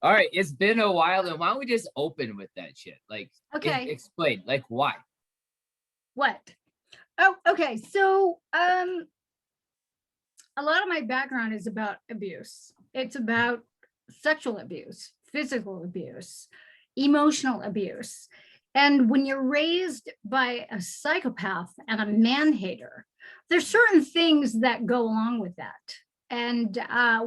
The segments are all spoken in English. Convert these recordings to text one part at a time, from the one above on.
All right, it's been a while, and why don't we just open with that shit? Like, Okay. Explain, like, why? What? Oh, okay. So, a lot of my background is about abuse. It's about sexual abuse, physical abuse, emotional abuse. And when you're raised by a psychopath and a man-hater, there's certain things that go along with that. And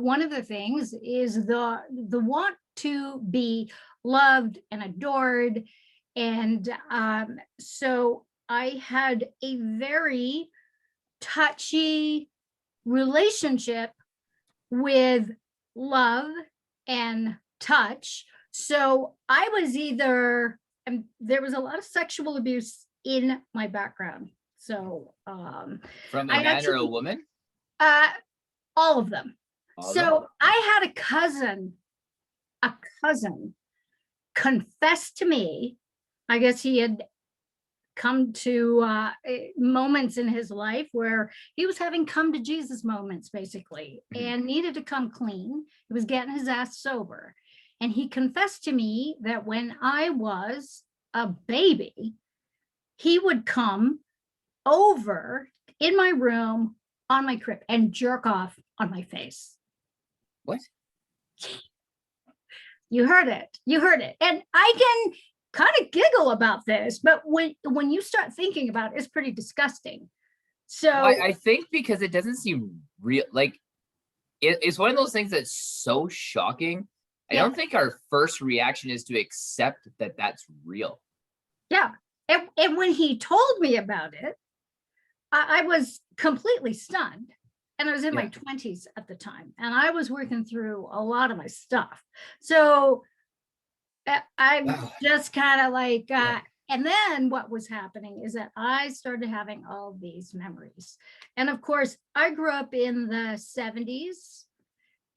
one of the things is the want to be loved and adored. And so I had a very touchy relationship with love and touch. So I was either, and there was a lot of sexual abuse in my background. So From a man or a woman? All of them. All of so them? I had a cousin confess to me. I guess he had come to moments in his life where he was having come to Jesus moments, basically, and needed to come clean. He was getting his ass sober. And he confessed to me that when I was a baby, he would come over in my room on my crib and jerk off on my face. What? You heard it. You heard it. And I can kind of giggle about this, but when you start thinking about it, it's pretty disgusting. So I think because it doesn't seem real. Like, it's one of those things that's so shocking. I don't think our first reaction is to accept that that's real. Yeah. And when he told me about it, I was completely stunned. And I was in my 20s at the time. And I was working through a lot of my stuff. So I'm just kind of like, and then what was happening is that I started having all these memories. And of course, I grew up in the 70s.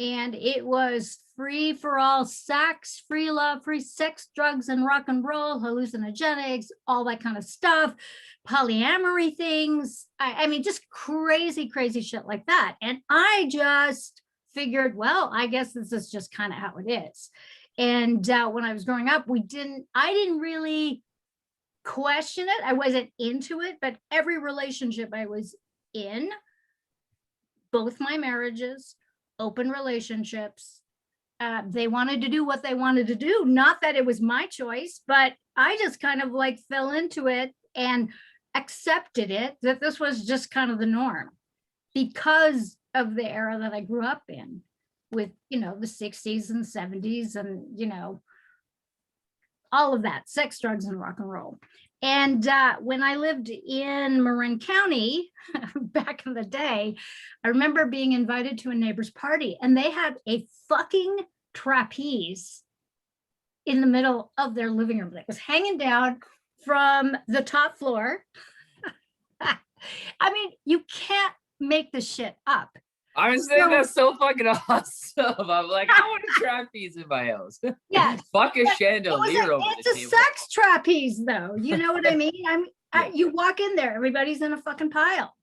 And it was free for all sex, free love, free sex, drugs, and rock and roll, hallucinogenics, all that kind of stuff, polyamory things. I mean, just crazy, crazy shit like that. And I just figured, well, I guess this is just kind of how it is. And when I was growing up, I didn't really question it. I wasn't into it, but every relationship I was in, both my marriages, open relationships, they wanted to do what they wanted to do. Not that it was my choice, but I just kind of like fell into it and accepted it, that this was just kind of the norm because of the era that I grew up in with, the 60s and 70s and, all of that, sex, drugs, and rock and roll. And when I lived in Marin County back in the day, I remember being invited to a neighbor's party and they had a fucking trapeze in the middle of their living room that was hanging down from the top floor. I mean, you can't make this shit up. I was saying that's so fucking awesome. I'm like, I want a trapeze in my house. Yeah. Fuck a chandelier over it's a sex trapeze, though. You know what I mean? You walk in there, everybody's in a fucking pile.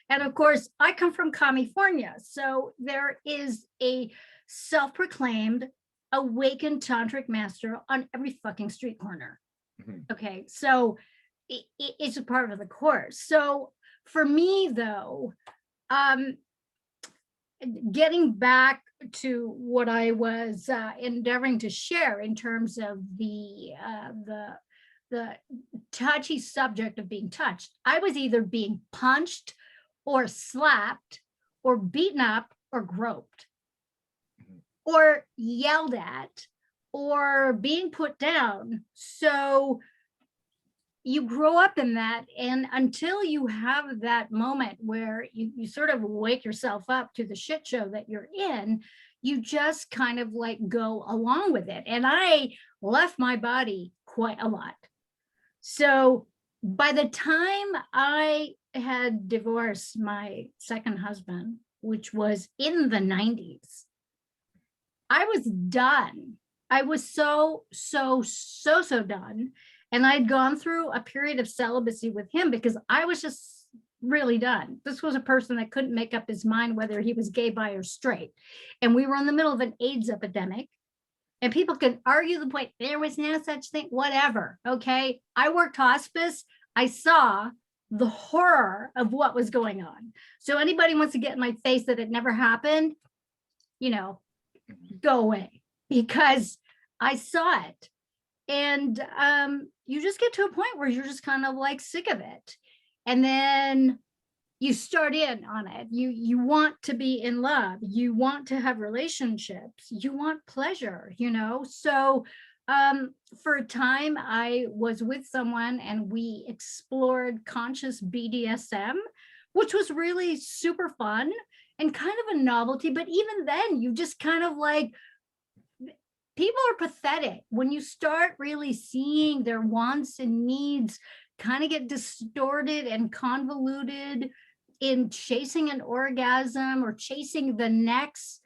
And of course, I come from California. So there is a self-proclaimed awakened tantric master on every fucking street corner. Okay. So it's a part of the course. So for me, though, getting back to what I was endeavoring to share in terms of the touchy subject of being touched, I was either being punched or slapped or beaten up or groped or yelled at or being put down. So you grow up in that, and until you have that moment where you sort of wake yourself up to the shit show that you're in, you just kind of like go along with it. And I left my body quite a lot. So by the time I had divorced my second husband, which was in the 90s, I was done. I was so done. And I'd gone through a period of celibacy with him because I was just really done. This was a person that couldn't make up his mind whether he was gay, bi, or straight. And we were in the middle of an AIDS epidemic. And people can argue the point, there was no such thing, whatever. Okay. I worked hospice. I saw the horror of what was going on. So anybody wants to get in my face that it never happened, you know, go away, because I saw it. And you just get to a point where you're just kind of like sick of it. And then you start in on it. You want to be in love. You want to have relationships. You want pleasure, you know? So for a time I was with someone and we explored conscious BDSM, which was really super fun and kind of a novelty. But even then you just kind of like, people are pathetic when you start really seeing their wants and needs kind of get distorted and convoluted in chasing an orgasm or chasing the next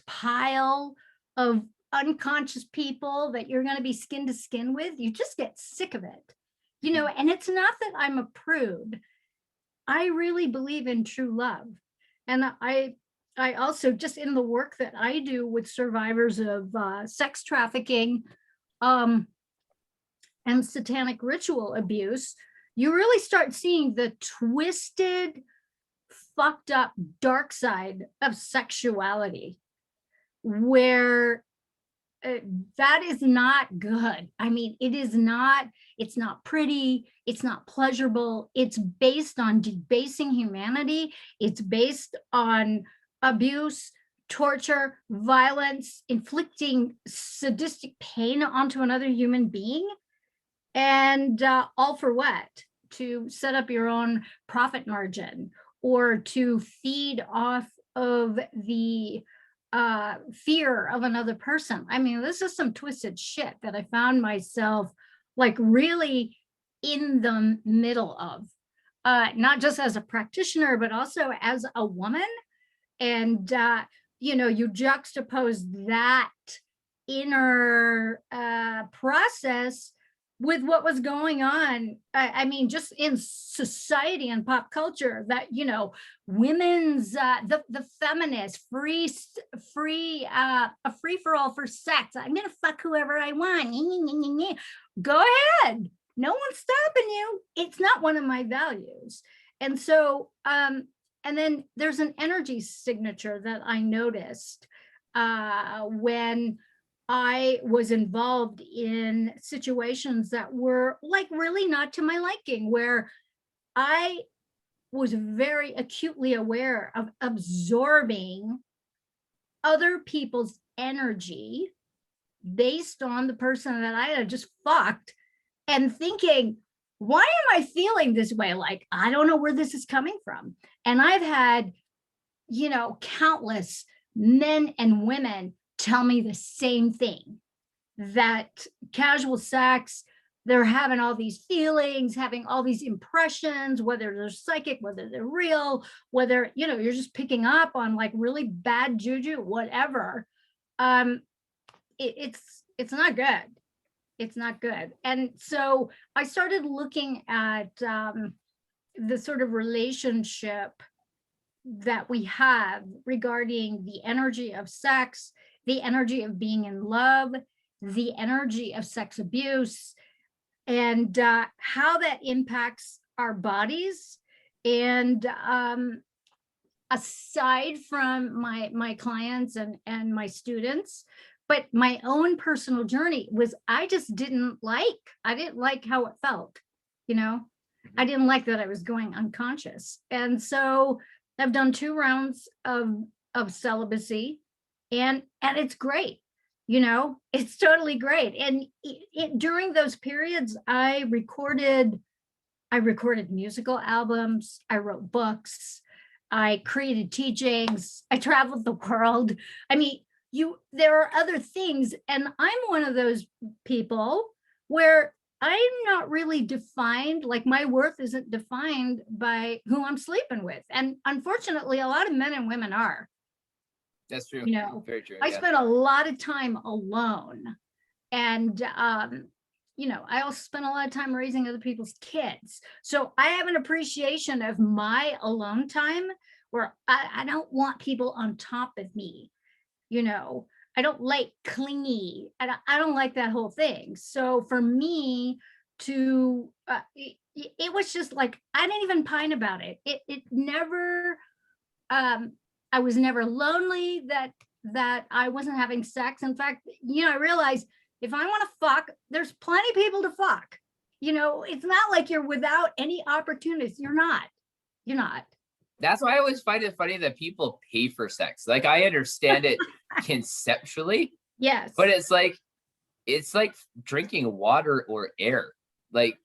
pile of unconscious people that you're going to be skin to skin with. You just get sick of it, you know. And it's not that I'm a prude. I really believe in true love. And I also, just in the work that I do with survivors of sex trafficking and satanic ritual abuse, you really start seeing the twisted, fucked up dark side of sexuality, where that is not good. I mean, it's not pretty, it's not pleasurable. It's based on debasing humanity. It's based on abuse, torture, violence, inflicting sadistic pain onto another human being. And all for what? To set up your own profit margin or to feed off of the fear of another person. I mean, this is some twisted shit that I found myself like really in the middle of, not just as a practitioner, but also as a woman. And, you know, you juxtapose that inner process with what was going on. I mean, just in society and pop culture, that, you know, women's, the feminist, a free for all for sex. I'm going to fuck whoever I want. Go ahead. No one's stopping you. It's not one of my values. And so, and then there's an energy signature that I noticed when I was involved in situations that were like really not to my liking, where I was very acutely aware of absorbing other people's energy based on the person that I had just fucked, and thinking, why am I feeling this way? Like, I don't know where this is coming from. And I've had, you know, countless men and women tell me the same thing, that casual sex, they're having all these feelings, having all these impressions, whether they're psychic, whether they're real, whether, you know, you're just picking up on like really bad juju, whatever. It's not good. It's not good. And so I started looking at the sort of relationship that we have regarding the energy of sex, the energy of being in love, the energy of sex abuse, and how that impacts our bodies. And aside from my clients and my students, but my own personal journey was, I didn't like how it felt, you know. I didn't like that I was going unconscious. And so I've done 2 rounds of celibacy, and it's great, you know, it's totally great. And during those periods, I recorded musical albums, I wrote books, I created teachings, I traveled the world. I mean, there are other things, and I'm one of those people where I'm not really defined, like my worth isn't defined by who I'm sleeping with. And unfortunately, a lot of men and women are. That's true. You know, very true. I spent a lot of time alone. And, you know, I also spent a lot of time raising other people's kids. So I have an appreciation of my alone time where I don't want people on top of me, you know. I don't like clingy. I don't like that whole thing. So for me to, it was just like, I didn't even pine about it. It never, I was never lonely that I wasn't having sex. In fact, I realized if I want to fuck, there's plenty of people to fuck. It's not like you're without any opportunities. You're not. That's why I always find it funny that people pay for sex. Like, I understand it conceptually. Yes. But it's like drinking water or air. Like,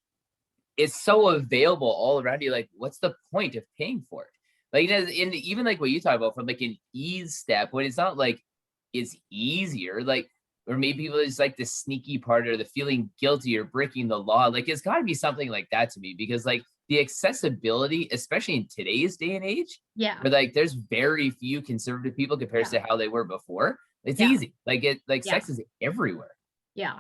it's so available all around you. Like, what's the point of paying for it? Like, even like what you talk about from like an ease step, when it's not like it's easier, like, or maybe people just like the sneaky part or the feeling guilty or breaking the law. Like, it's got to be something like that to me, because like the accessibility, especially in today's day and age, where like there's very few conservative people compared to how they were before. It's easy. Like sex is everywhere. Yeah.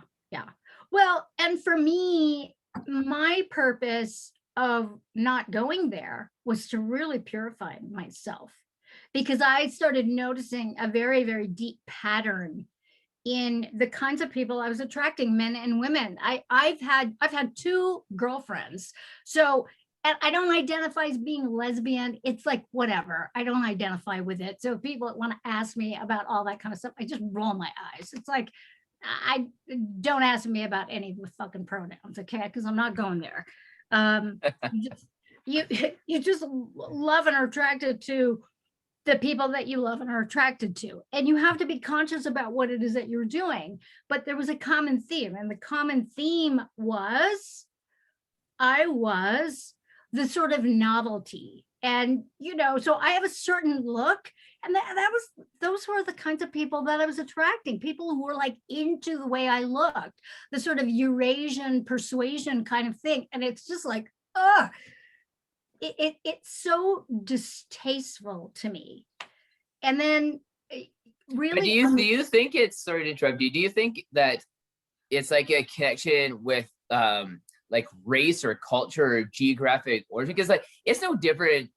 Well, and for me, my purpose of not going there was to really purify myself, because I started noticing a very, very deep pattern in the kinds of people I was attracting, men and women. I've had 2 girlfriends. So, and I don't identify as being lesbian. It's like, whatever. I don't identify with it. So if people want to ask me about all that kind of stuff, I just roll my eyes. It's like, I don't ask me about any of the fucking pronouns, okay? Because I'm not going there. You just love and are attracted to the people that you love and are attracted to. And you have to be conscious about what it is that you're doing. But there was a common theme, and the common theme was, I was the sort of novelty. And, so I have a certain look, and those were the kinds of people that I was attracting, people who were like into the way I looked, the sort of Eurasian persuasion kind of thing. And it's just like, it's so distasteful to me. And then really, but do you think it's, sorry to interrupt you, do you think that it's like a connection with like race or culture or geographic origin? Because like it's no different,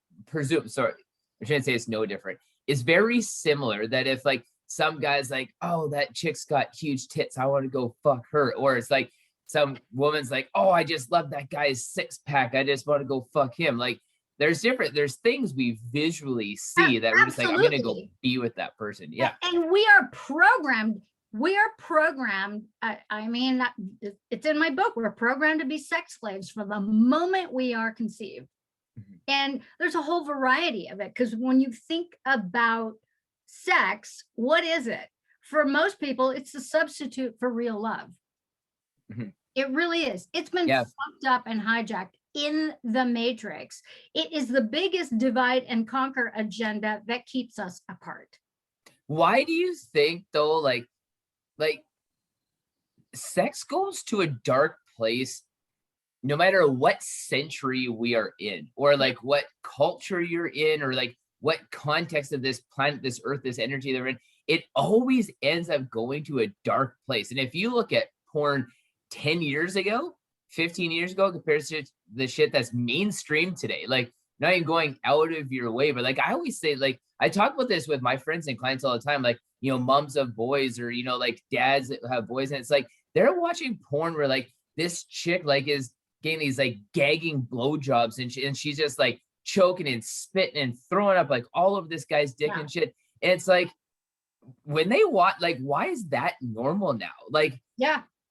sorry, I shouldn't say it's no different. It's very similar that if like some guy's like, oh, that chick's got huge tits, I want to go fuck her. Or it's like some woman's like, oh, I just love that guy's 6-pack, I just want to go fuck him. Like there's things we visually see that we're just like, I'm gonna go be with that person. Yeah. And we are programmed. I mean, it's in my book. We're programmed to be sex slaves from the moment we are conceived. Mm-hmm. And there's a whole variety of it, because when you think about sex, what is it? For most people, it's a substitute for real love. Mm-hmm. It really is. It's been fucked up and hijacked in the Matrix. It is the biggest divide and conquer agenda that keeps us apart. Why do you think though, like sex goes to a dark place no matter what century we are in, or like what culture you're in, or like what context of this planet, this earth, this energy they're in? It always ends up going to a dark place. And if you look at porn 10 years ago, 15 years ago, compared to the shit that's mainstream today, like not even going out of your way, but like I always say, like I talk about this with my friends and clients all the time, like, moms of boys, or, like dads that have boys, and it's like, they're watching porn where like this chick like is getting these like gagging blowjobs, and she's just like choking and spitting and throwing up like all over this guy's dick and shit. And it's like, when they watch, like, why is that normal now? Like,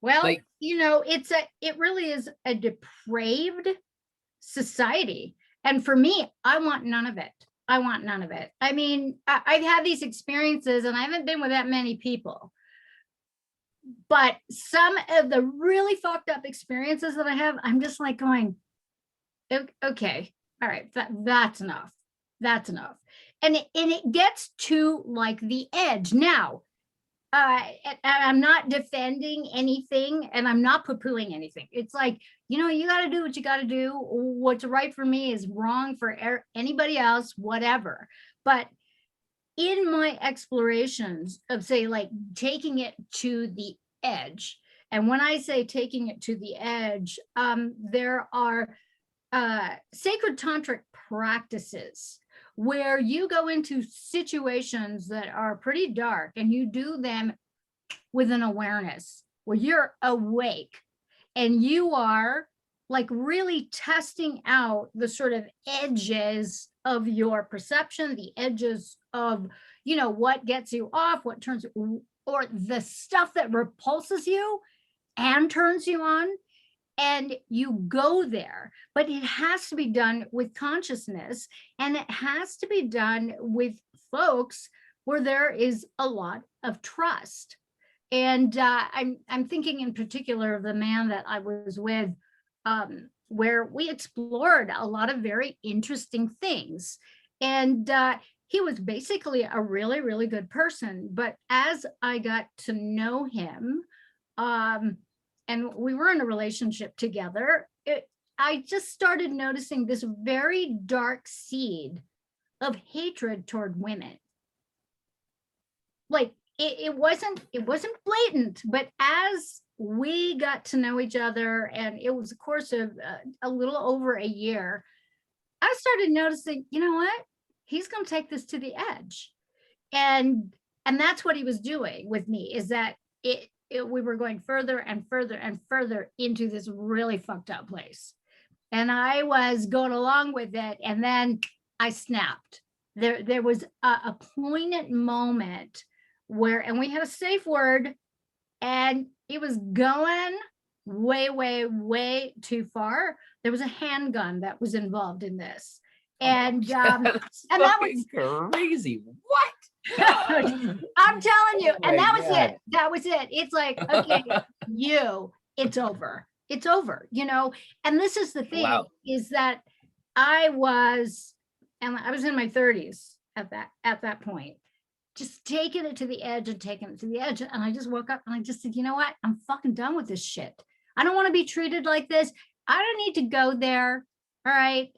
well, like, it really is a depraved society. And for me, I want none of it. I mean, I've had these experiences, and I haven't been with that many people, but some of the really fucked up experiences that I have, I'm just like going, okay, all right, that's enough. And it gets to like the edge. Now, I'm not defending anything, and I'm not poo-pooing anything. It's like, you got to do what you got to do. What's right for me is wrong for anybody else, whatever. But in my explorations of, say, like taking it to the edge, and when I say taking it to the edge, there are sacred tantric practices where you go into situations that are pretty dark and you do them with an awareness, where you're awake and you are like really testing out the sort of edges of your perception, the edges of, you know, what gets you off, what turns, or the stuff that repulses you and turns you on. And you go there, but it has to be done with consciousness, and it has to be done with folks where there is a lot of trust. And I'm thinking in particular of the man that I was with, where we explored a lot of very interesting things. And he was basically a really, really good person. But as I got to know him, and we were in a relationship together, I just started noticing this very dark seed of hatred toward women. Like it wasn't blatant, but as we got to know each other, and it was a course of a little over a year, I started noticing, you know what? He's going to take this to the edge. And that's what he was doing with me, is that we were going further and further and further into this really fucked up place. And I was going along with it. And then I snapped. There was a poignant moment where, and we had a safe word, and it was going way, way, way too far. There was a handgun that was involved in this. And and that was crazy. What? I'm telling you, and that was God. it. That was it. It's like, okay, it's over. It's over, you know. And this is the thing, Wow. is that I was in my 30s at that point, just taking it to the edge and taking it to the edge. And I just woke up and I just said, you know what? I'm fucking done with this shit. I don't want to be treated like this. I don't need to go there. All right.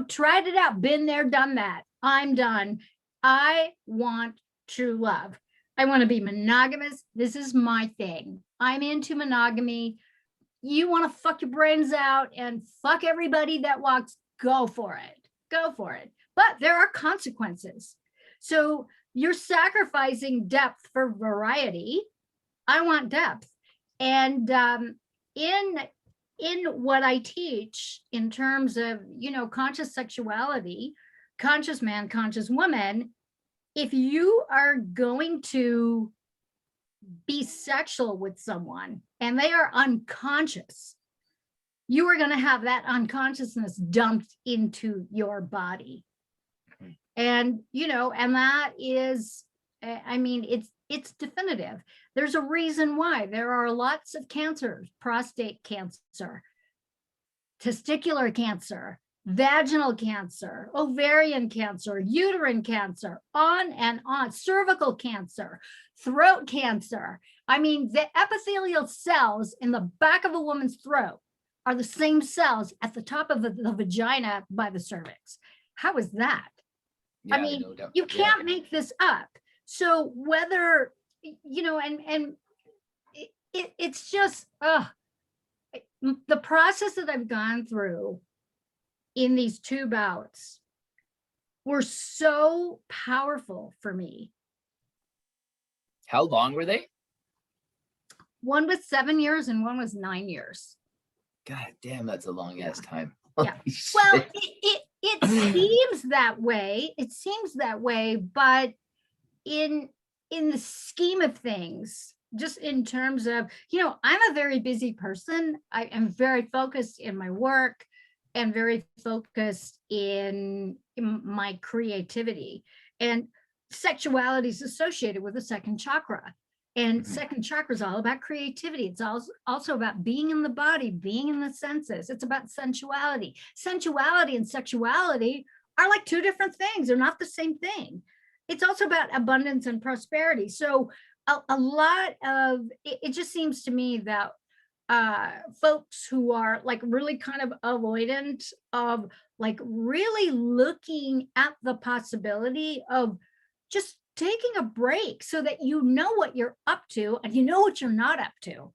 Tried it out, been there, done that. I'm done. I want true love. I want to be monogamous. This is my thing. I'm into monogamy. You want to fuck your brains out and fuck everybody that walks, go for it. Go for it. But there are consequences. So you're sacrificing depth for variety. I want depth. And in what I teach in terms of, conscious sexuality, conscious man, conscious woman, if you are going to be sexual with someone and they are unconscious, you are going to have that unconsciousness dumped into your body. And, and that is, it's definitive. There's a reason why there are lots of cancers: prostate cancer, testicular cancer, vaginal cancer, ovarian cancer, uterine cancer, on and on, cervical cancer, throat cancer. The epithelial cells in the back of a woman's throat are the same cells at the top of the vagina by the cervix. How is that? Yeah, no doubt. You can't make this up. So whether, it's just, the process that I've gone through in these 2 bouts were so powerful for me. How long were they? One was 7 years and one was 9 years. God damn, that's a long ass time. Yeah. Well, it seems that way. It seems that way, but in the scheme of things, just in terms of, I'm a very busy person. I am very focused in my work and very focused in my creativity. And sexuality is associated with the second chakra. And second chakra is all about creativity. It's also about being in the body, being in the senses. It's about sensuality. Sensuality and sexuality are like 2 different things. They're not the same thing. It's also about abundance and prosperity. So a lot of it just seems to me that folks who are like really kind of avoidant of like really looking at the possibility of just taking a break so that you know what you're up to and you know what you're not up to.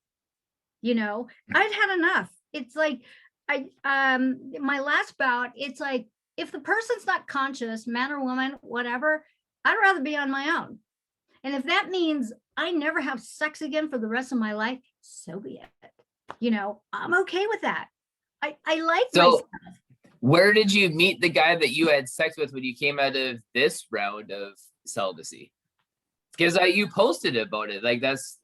I'd had enough. It's like my last bout, it's like if the person's not conscious, man or woman, whatever, I'd rather be on my own. And if that means I never have sex again for the rest of my life, so be it. You know, I'm okay with that. I like myself. Where did you meet the guy that you had sex with when you came out of this round of celibacy? Because you posted about it. Like that's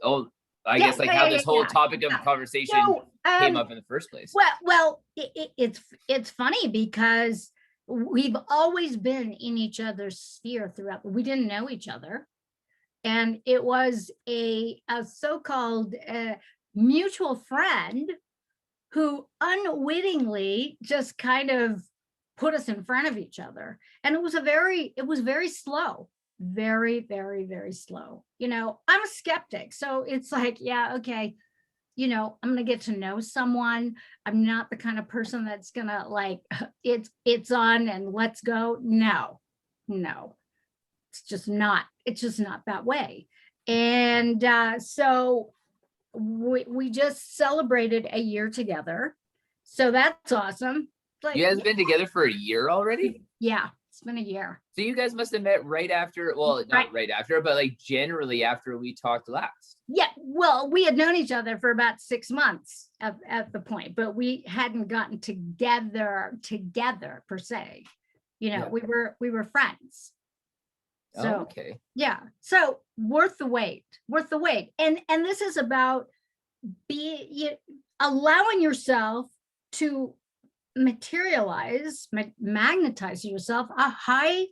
guess like how this whole topic of conversation came up in the first place. Well, it's funny because we've always been in each other's sphere throughout. We didn't know each other, and it was a so-called mutual friend who unwittingly just kind of put us in front of each other. And it was very slow, very, very, very slow. You know, I'm a skeptic. So it's like, yeah, okay, you know, I'm going to get to know someone. I'm not the kind of person that's going to like, it's on and let's go. No, it's just not that way. And so we just celebrated a year together. So that's awesome. Like, you guys have been together for a year already? Yeah, it's been a year. So you guys must have met right after, well, not right after, but like generally after we talked last. Yeah, well, we had known each other for about 6 months at the point, but we hadn't gotten together per se. You know, we were friends. So, okay. Yeah. So worth the wait. And this is about allowing yourself to magnetize yourself a high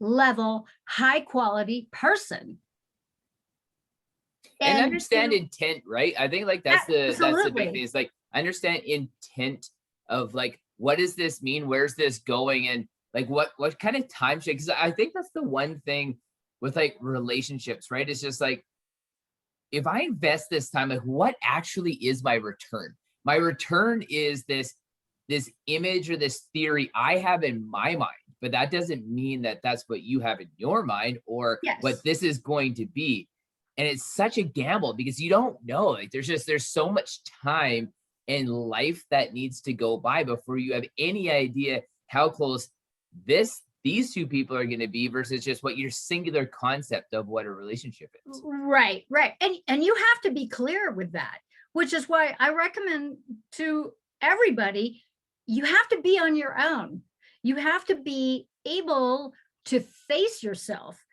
level, high quality person. And understand intent, right? I think like that's the big thing. Is like understand intent of like, what does this mean? Where's this going? And like what kind of time should, because I think that's the one thing with like relationships, right? It's just like, if I invest this time, like what actually is my return? My return is this image or this theory I have in my mind, but that doesn't mean that that's what you have in your mind or what this is going to be. And it's such a gamble because you don't know, like there's so much time in life that needs to go by before you have any idea how close these two people are going to be versus just what your singular concept of what a relationship is. Right. And you have to be clear with that, which is why I recommend to everybody, you have to be on your own. You have to be able to face yourself,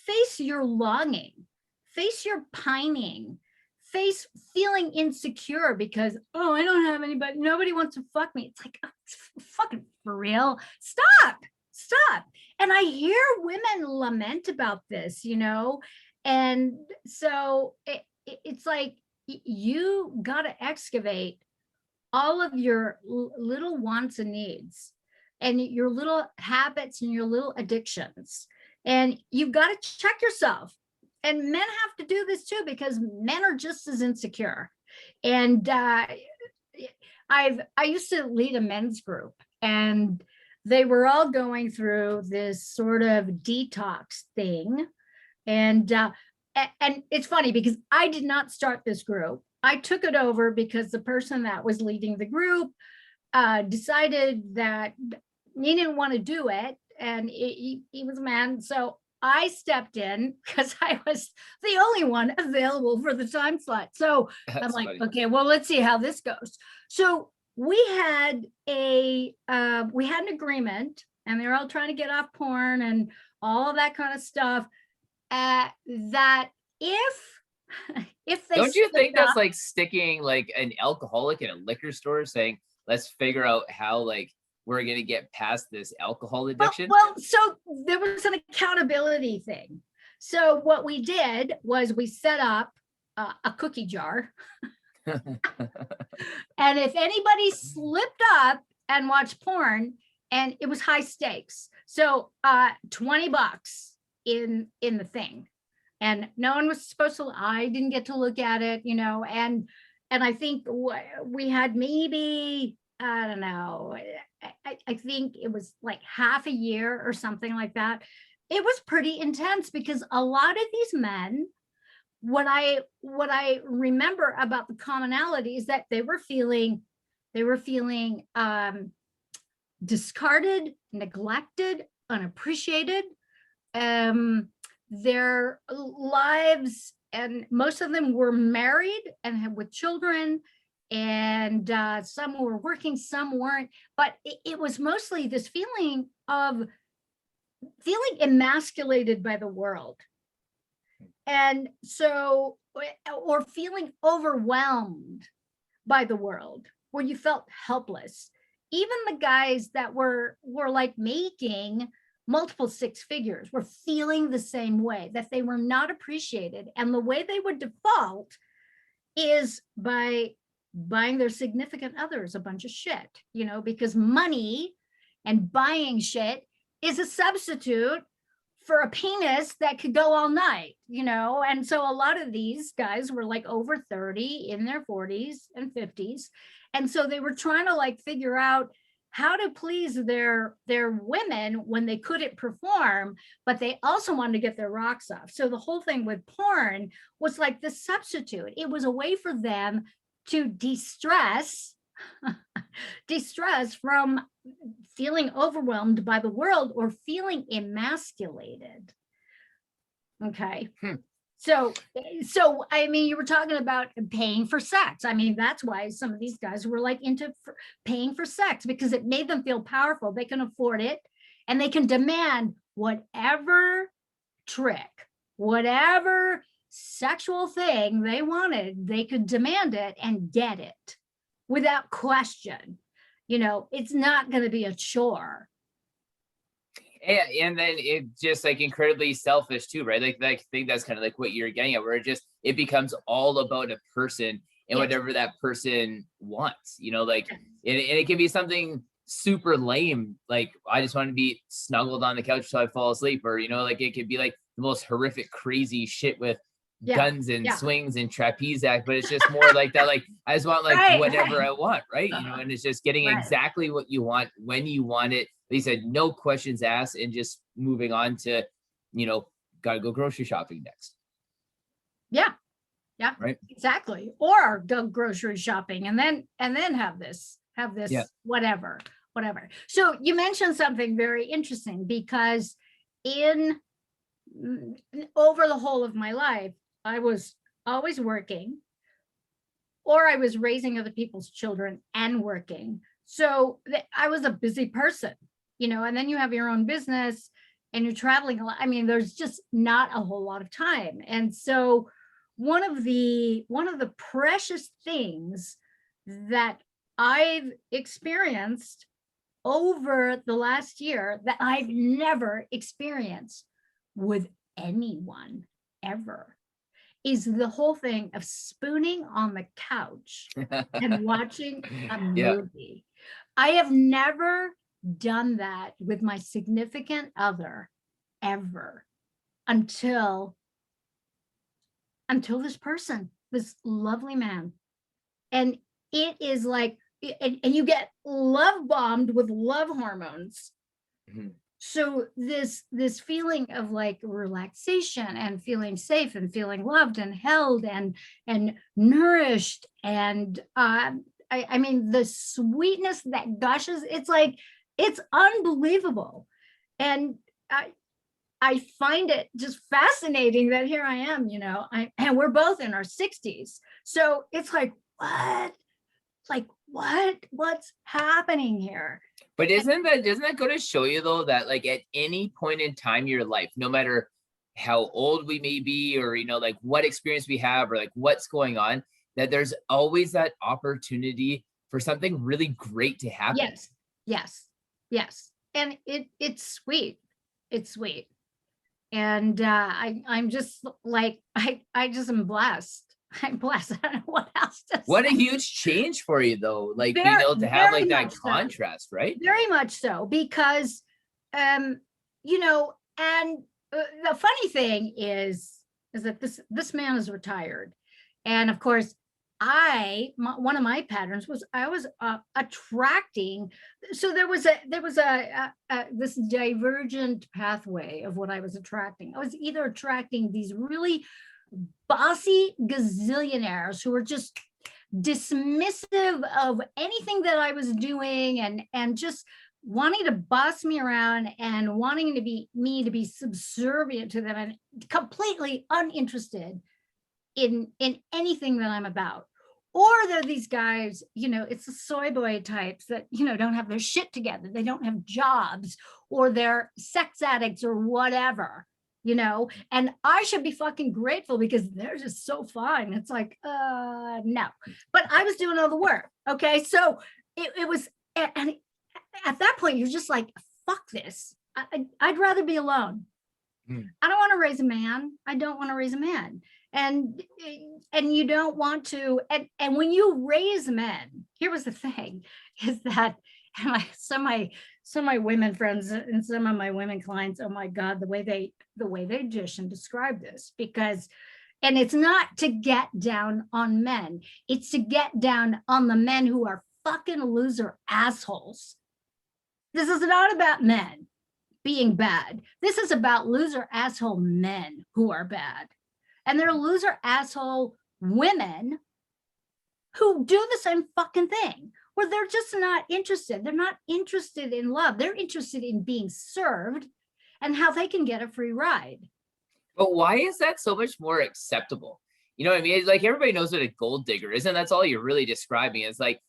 face your longing, face your pining, face feeling insecure because, oh, I don't have anybody, nobody wants to fuck me. It's like, oh, it's fucking for real. Stop. And I hear women lament about this, you know, and so it's like you got to excavate all of your little wants and needs and your little habits and your little addictions. And you've got to check yourself. And men have to do this too, because men are just as insecure. And I used to lead a men's group, and they were all going through this sort of detox thing. And it's funny because I did not start this group. I took it over because the person that was leading the group decided that he didn't want to do it. And he was a man. So I stepped in because I was the only one available for the time slot. So I'm like, funny. Okay, well, let's see how this goes. So we had an agreement, and they're all trying to get off porn and all of that kind of stuff. That if they don't you think that's like sticking like an alcoholic in a liquor store saying, let's figure out how like we're going to get past this alcohol addiction? Well, so there was an accountability thing. So what we did was we set up a cookie jar. And if anybody slipped up and watched porn, and it was high stakes. So $20 in the thing. And no one was supposed to, I didn't get to look at it, you know, and I think we had maybe, I don't know, I think it was like half a year or something like that. It was pretty intense because a lot of these men, what I remember about the commonality is that they were feeling discarded, neglected, unappreciated. Their lives, and most of them were married and with children, and some were working, some weren't, but it was mostly this feeling of feeling emasculated by the world. And so, or feeling overwhelmed by the world, where you felt helpless. Even the guys that were like making multiple six figures were feeling the same way, that they were not appreciated. And the way they would default is by buying their significant others a bunch of shit, you know, because money and buying shit is a substitute for a penis that could go all night, you know. And so a lot of these guys were like over 30, in their 40s and 50s. And so they were trying to like figure out how to please their women when they couldn't perform, but they also wanted to get their rocks off. So the whole thing with porn was like the substitute. It was a way for them to de-stress from feeling overwhelmed by the world or feeling emasculated. Okay. So I mean, you were talking about paying for sex. I mean, that's why some of these guys were like into paying for sex, because it made them feel powerful. They can afford it, and they can demand whatever trick, whatever sexual thing they wanted. They could demand it and get it without question. You know, it's not going to be a chore. And then it's just like incredibly selfish too, right? Like I think that's kind of like what you're getting at, where it becomes all about a person and whatever that person wants, you know, like, and it can be something super lame. Like, I just want to be snuggled on the couch till I fall asleep, or, you know, like it could be like the most horrific, crazy shit with guns and swings and trapeze act, but it's just more like that. Like, I just want like whatever I want, right? You know, and it's just getting exactly what you want when you want it. They said no questions asked, and just moving on to, you know, gotta go grocery shopping next. Yeah, right, exactly. Or go grocery shopping and then have this whatever. So you mentioned something very interesting, because over the whole of my life, I was always working, or I was raising other people's children and working. So I was a busy person, you know, and then you have your own business and you're traveling a lot. I mean, there's just not a whole lot of time. And so one of the precious things that I've experienced over the last year that I've never experienced with anyone ever is the whole thing of spooning on the couch and watching a movie. I have never done that with my significant other ever until this person, this lovely man. And it is like, and you get love bombed with love hormones. Mm-hmm. So this feeling of like relaxation and feeling safe and feeling loved and held and nourished, and I mean, the sweetness that gushes, it's like, it's unbelievable. And I find it just fascinating that here I am, you know, and we're both in our 60s. So it's like, what? Like, what's happening here? But doesn't that go to show you though, that like at any point in time in your life, no matter how old we may be, or, you know, like what experience we have, or like what's going on, that there's always that opportunity for something really great to happen. Yes. And it's sweet. It's sweet. And I'm just like, I just am blessed. I'm blessed. I don't know what else to say. What a huge change for you though, like being able to have like that contrast, right? Very much so, because you know, and the funny thing is that this man is retired. And of course, one of my patterns was I was attracting. So there was this divergent pathway of what I was attracting. I was either attracting these really bossy gazillionaires who were just dismissive of anything that I was doing, and just wanting to boss me around and wanting to be subservient to them and completely uninterested in anything that I'm about. Or they're these guys, it's the soy boy types that, don't have their shit together. They don't have jobs, or they're sex addicts or whatever, and I should be fucking grateful because they're just so fine. It's like, no, but I was doing all the work. Okay. So it was, and at that point, you're just like, fuck this. I'd rather be alone. I don't want to raise a man. I don't want to raise a man. And you don't want to, and when you raise men, here was the thing, is that, and some of my women friends and some of my women clients, oh my God, the way they dish and describe this, because, and it's not to get down on men, it's to get down on the men who are fucking loser assholes. This is not about men being bad. This is about loser asshole men who are bad. And they're loser asshole women who do the same fucking thing, where they're just not interested. They're not interested in love. They're interested in being served and how they can get a free ride. But why is that so much more acceptable? You know what I mean? It's like, everybody knows what a gold digger is, and that's all you're really describing. It's like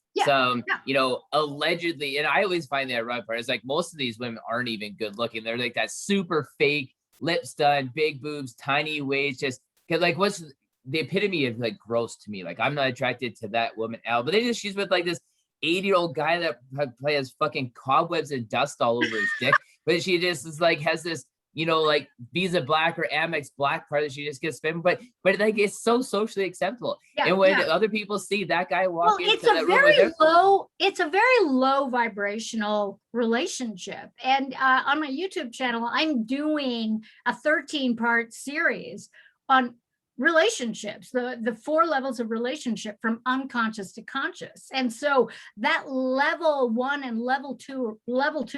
allegedly, and I always find the ironic part is like, most of these women aren't even good looking. They're like that super fake, lips done, big boobs, tiny waist, just because like, what's the epitome of like gross to me? Like, I'm not attracted to that woman at all. But then she's with like this 80-year-old guy that has fucking cobwebs and dust all over his dick. But she just is like, has this, like Visa Black or Amex Black card that she just gets spent. But like, it's so socially acceptable. Yeah, and when other people see that guy walk into that room with her, it's a very low vibrational relationship. And on my YouTube channel, I'm doing a 13-part series on relationships, the 4 levels of relationship from unconscious to conscious. And so that level 1 and level 2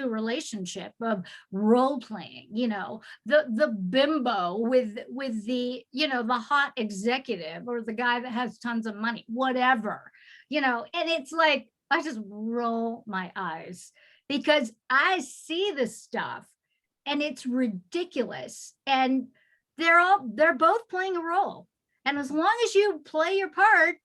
relationship of role playing, the bimbo with the the hot executive, or the guy that has tons of money, whatever, and it's like, I just roll my eyes because I see this stuff and it's ridiculous. And they're both playing a role. And as long as you play your part,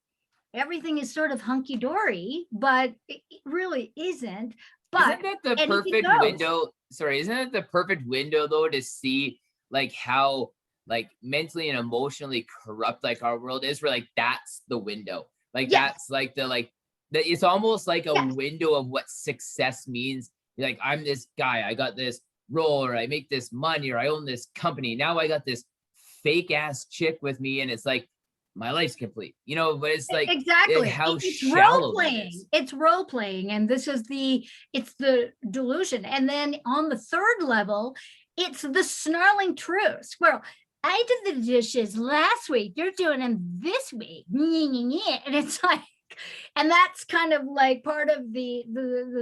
everything is sort of hunky-dory, but it really isn't. But isn't that the perfect window? Sorry, isn't it the perfect window though to see like how like mentally and emotionally corrupt like our world is? Where like that's the window. Like that's like it's almost like a window of what success means. Like, I'm this guy, I got this role, or I make this money, or I own this company. Now I got this fake ass chick with me, and it's like my life's complete, but it's like exactly how it's shallow role playing. It's role playing, and this is it's the delusion. And then on the 3rd level, it's the snarling truth. Well, I did the dishes last week, you're doing them this week, and it's like, and that's kind of like part of the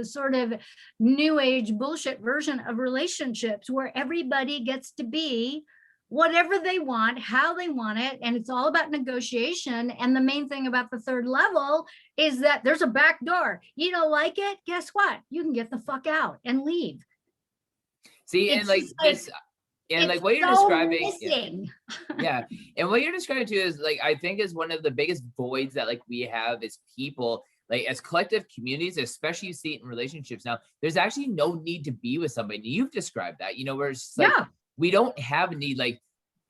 sort of new age bullshit version of relationships, where everybody gets to be whatever they want, how they want it, and it's all about negotiation. And the main thing about the 3rd level is that there's a back door. You don't like it? Guess what? You can get the fuck out and leave. See, and like this, and like what you're describing, yeah, and what you're describing too is like, I think is one of the biggest voids that like we have as people, like as collective communities, especially you see it in relationships now. There's actually no need to be with somebody. You've described that, where it's like, we don't have a need. Like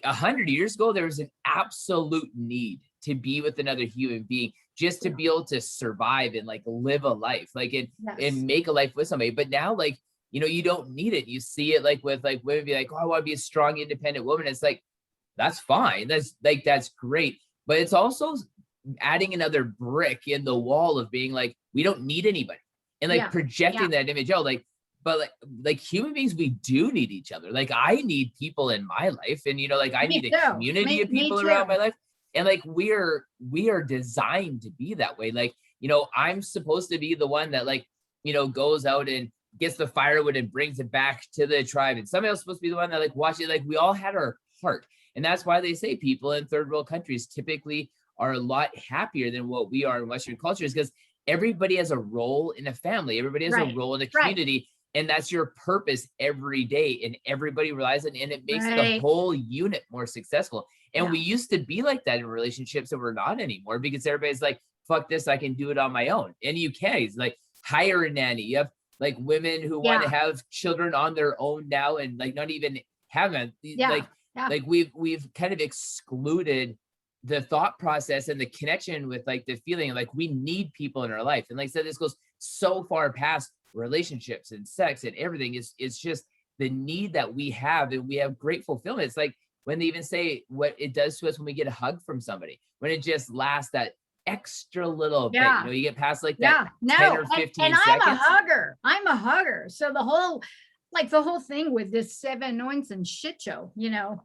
100 years ago, there was an absolute need to be with another human being, just to be able to survive and like live a life, like and make a life with somebody. But now, like, you don't need it. You see it like with like women be like, oh, I want to be a strong, independent woman. It's like, that's fine. That's great. But it's also adding another brick in the wall of being like, we don't need anybody, and like projecting that image out. But like human beings, we do need each other. Like, I need people in my life, and like I need a community of people around my life. And like we are designed to be that way. Like, I'm supposed to be the one that like, goes out and gets the firewood and brings it back to the tribe, and somebody else is supposed to be the one that like watches it. Like, we all had our part. And that's why they say people in 3rd world countries typically are a lot happier than what we are in Western cultures, because everybody has a role in a family, everybody has a role in a community. And that's your purpose every day. And everybody relies on it, and it makes the Right. whole unit more successful. And Yeah. we used to be like that in relationships, and we're not anymore, because everybody's like, fuck this, I can do it on my own. And you can. It's like, hire a nanny. You have like women who want to Yeah. have children on their own now, and like not even having Yeah. like Yeah. like we've kind of excluded the thought process and the connection with like the feeling like we need people in our life. And like I said, this goes so far past relationships and sex and everything. It's just the need that we have, and we have great fulfillment. It's like when they even say what it does to us when we get a hug from somebody, when it just lasts that extra little bit, Yeah. you know, you get past like Yeah. that 10 or 15 and seconds. I'm a hugger. So the whole thing with this 7 anoints and shit show, you know.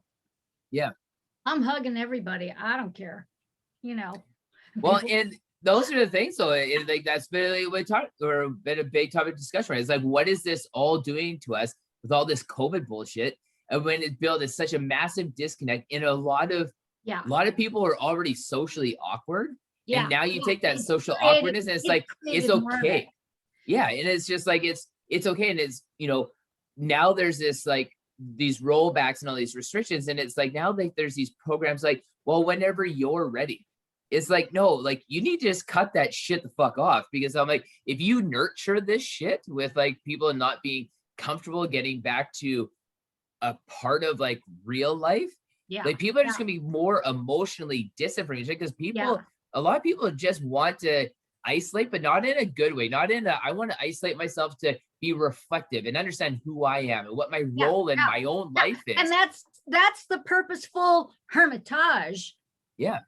Yeah. I'm hugging everybody. I don't care, you know. Well, and those are the things. So like that's been a big topic of discussion, right? It's like, what is this all doing to us with all this COVID bullshit? And when it's built as such a massive disconnect, and a lot of people are already socially awkward. Yeah. And now you take that It's social created- awkwardness, and it's it like, it's created more of okay. it. Yeah. And it's just like, it's okay. And it's, you know, now there's this like these rollbacks and all these restrictions. And it's like, now like there's these programs like, well, whenever you're ready. It's like, no, like you need to just cut that shit the fuck off. Because I'm like, if you nurture this shit with like people not being comfortable getting back to a part of like real life, like people are just gonna be more emotionally disenfranchised, because people, a lot of people just want to isolate, but not in a good way. Not in a, I want to isolate myself to be reflective and understand who I am and what my role in my own life is. And that's the purposeful hermitage. Yeah.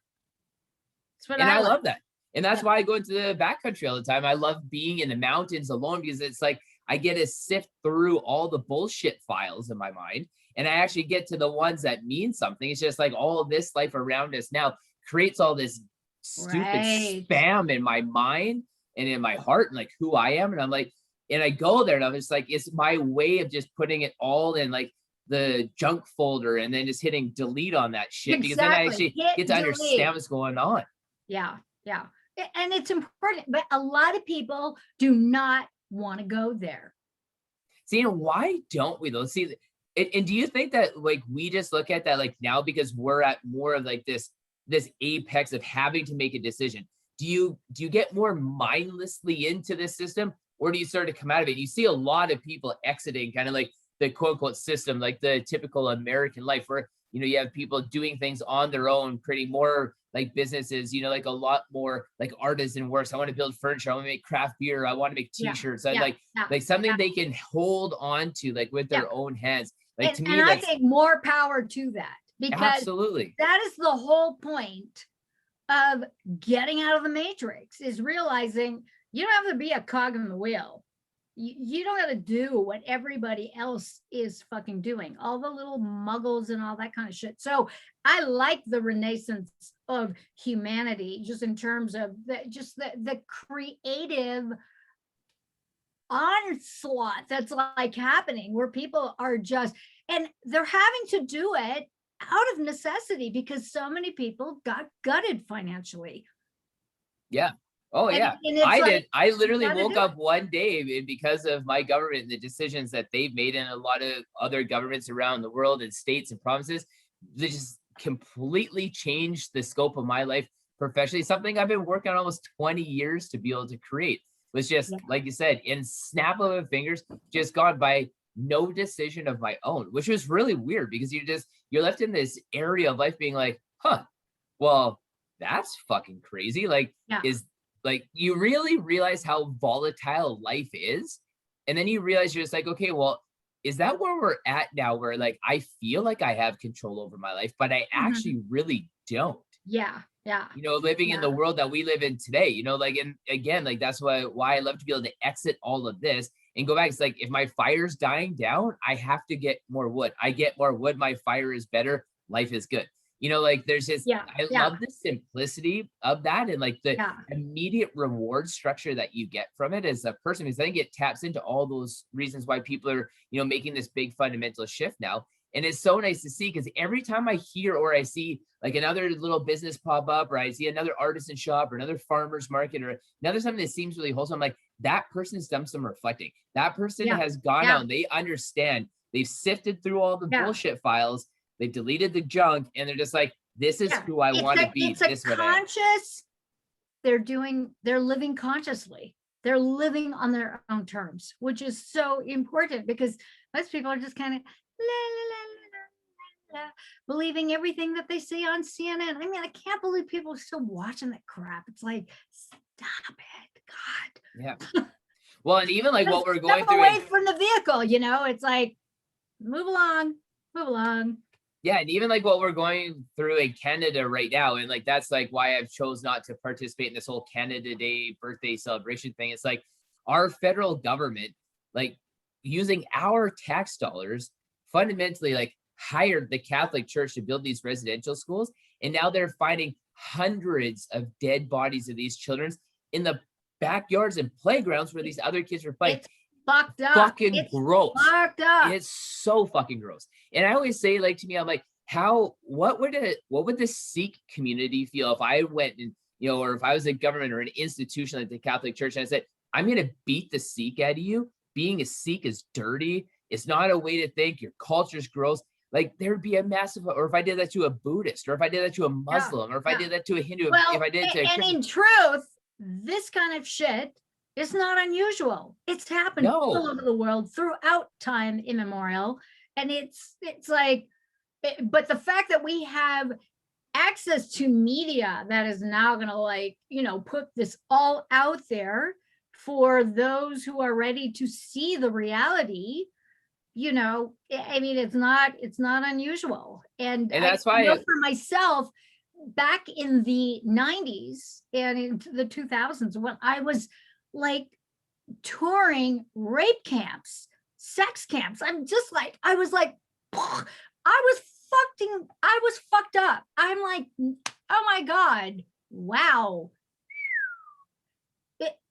That's what And I like. love that. And that's why I go into the backcountry all the time. I love being in the mountains alone, because it's like I get to sift through all the bullshit files in my mind, and I actually get to the ones that mean something. It's just like all of this life around us now creates all this stupid spam in my mind and in my heart, and like who I am. And I'm like, and I go there and I'm just like, it's my way of just putting it all in like the junk folder, and then just hitting delete on that shit, because then I actually get to understand what's going on. Yeah. Yeah. And it's important, but a lot of people do not want to go there. See, and why don't we though? See, and do you think that like we just look at that like now because we're at more of like this apex of having to make a decision? Do you get more mindlessly into this system, or do you start to come out of it? You see a lot of people exiting kind of like the quote unquote system, like the typical American life, where, you know, you have people doing things on their own, creating more like businesses, you know, like a lot more like artisan works. I want to build furniture. I want to make craft beer. I want to make t-shirts. Like something they can hold on to like with their own hands. Like to me, and I think more power to that, because absolutely, that is the whole point of getting out of the matrix, is realizing you don't have to be a cog in the wheel. You don't have to do what everybody else is fucking doing, all the little muggles and all that kind of shit. So I like the renaissance of humanity, just in terms of the creative onslaught that's like happening, where people are just, and they're having to do it out of necessity, because so many people got gutted financially. Yeah. Oh yeah, and I like, did. I literally woke up one day, and because of my government and the decisions that they've made, and a lot of other governments around the world and states and provinces, they just completely changed the scope of my life professionally. Something I've been working on almost 20 years to be able to create was just, like you said, in snap of a fingers, just gone by no decision of my own, which was really weird, because you're left in this area of life being like, huh, well, that's fucking crazy. Like, like you really realize how volatile life is. And then you realize you're just like, okay, well, is that where we're at now? Where like, I feel like I have control over my life, but I actually really don't. Yeah. Yeah. You know, living in the world that we live in today, you know, like, and again, like, that's why I love to be able to exit all of this and go back. It's like, if my fire's dying down, I have to get more wood. I get more wood. My fire is better. Life is good. You know, like there's just, I love the simplicity of that, and like the immediate reward structure that you get from it as a person, because I think it taps into all those reasons why people are, you know, making this big fundamental shift now. And it's so nice to see, because every time I hear or I see like another little business pop up, or I see another artisan shop or another farmer's market or another something that seems really wholesome, I'm like, that person's done some reflecting. That person Yeah. has gone Yeah. out and they understand, they've sifted through all the Yeah. bullshit files, they've deleted the junk, and they're just like, this is Yeah. who I want to be. It's a This is what I am. conscious, they're living consciously. They're living on their own terms, which is so important, because most people are just kind of believing everything that they see on CNN. I mean, I can't believe people are still watching that crap. It's like, stop it, God. Yeah. Well, and even like what we're going Step through. away from the vehicle, you know, it's like, move along, move along. Yeah, and even like what we're going through in Canada right now, and like that's like why I've chose not to participate in this whole Canada Day birthday celebration thing. It's like our federal government, like using our tax dollars, fundamentally like hired the Catholic Church to build these residential schools, and now they're finding hundreds of dead bodies of these children in the backyards and playgrounds where these other kids were playing. It's fucked up. Fucking gross. Fucked up. It's so fucking gross. And I always say, like, to me, I'm like, what would the Sikh community feel if I went and, you know, or if I was a government or an institution like the Catholic Church and I said, I'm going to beat the Sikh out of you. Being a Sikh is dirty. It's not a way to think. Your culture's gross. Like, there'd be a massive, or if I did that to a Buddhist, or if I did that to a Muslim, or if I did that to a Hindu, well, if I did it to a and Christian. in truth, this kind of shit is not unusual. It's happened all over the world throughout time immemorial. And it's like, but the fact that we have access to media that is now going to, like, you know, put this all out there for those who are ready to see the reality, you know, I mean, it's not unusual. And that's why I know for myself, back in the 90s and into the 2000s, when I was like touring rape camps, sex camps, I'm just like, I was fucked up. I'm like, oh my God, wow.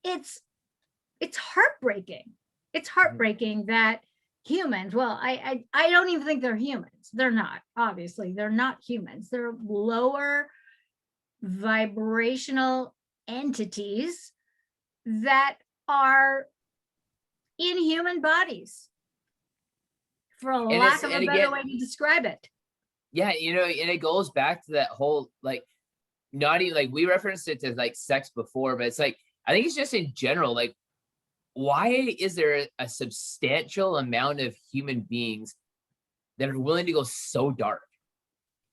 It's heartbreaking. It's heartbreaking that humans, well, I don't even think they're humans. They're not, obviously, they're not humans. They're lower vibrational entities that are in human bodies, for a lack of a better way to describe it. Yeah, you know, and it goes back to that whole, like, not even like we referenced it to like sex before, but it's like, I think it's just in general, like, why is there a substantial amount of human beings that are willing to go so dark?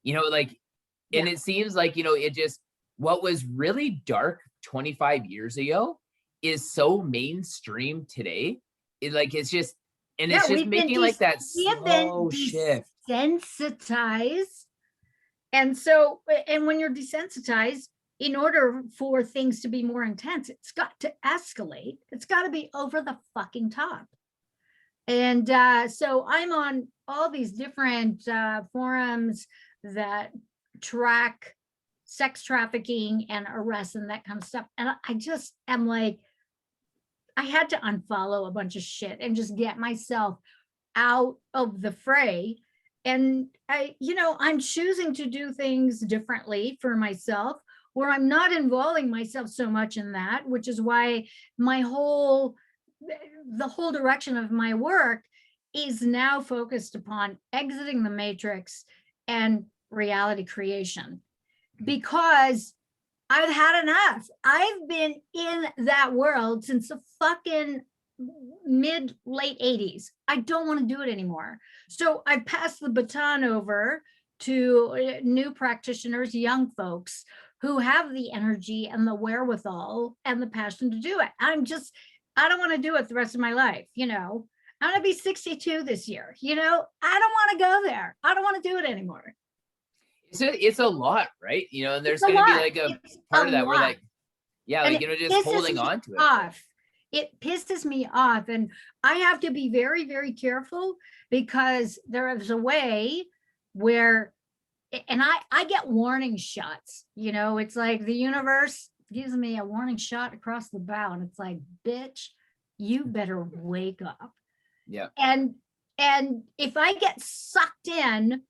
You know, like, and it seems like, you know, it just, what was really dark 25 years ago is so mainstream today. It's just, and it's just making like that slow shift. Desensitized. And so, and when you're desensitized, in order for things to be more intense, it's got to escalate. It's got to be over the fucking top. And so I'm on all these different forums that track sex trafficking and arrests and that kind of stuff. And I just am like, I had to unfollow a bunch of shit and just get myself out of the fray. And I'm choosing to do things differently for myself, where I'm not involving myself so much in that, which is why the whole direction of my work is now focused upon exiting the matrix and reality creation, because I've had enough. I've been in that world since the fucking late 80s. I don't want to do it anymore. So I passed the baton over to new practitioners, young folks who have the energy and the wherewithal and the passion to do it. I don't want to do it the rest of my life. You know, I'm going to be 62 this year. You know, I don't want to go there. I don't want to do it anymore. It's a lot, right? You know, and there's going to be like a part of that where like, yeah, like, you know, just holding on to it. It pisses me off. And I have to be very, very careful, because there is a way where, and I get warning shots, you know, it's like the universe gives me a warning shot across the bow, and it's like, bitch, you better wake up. Yeah. And if I get sucked in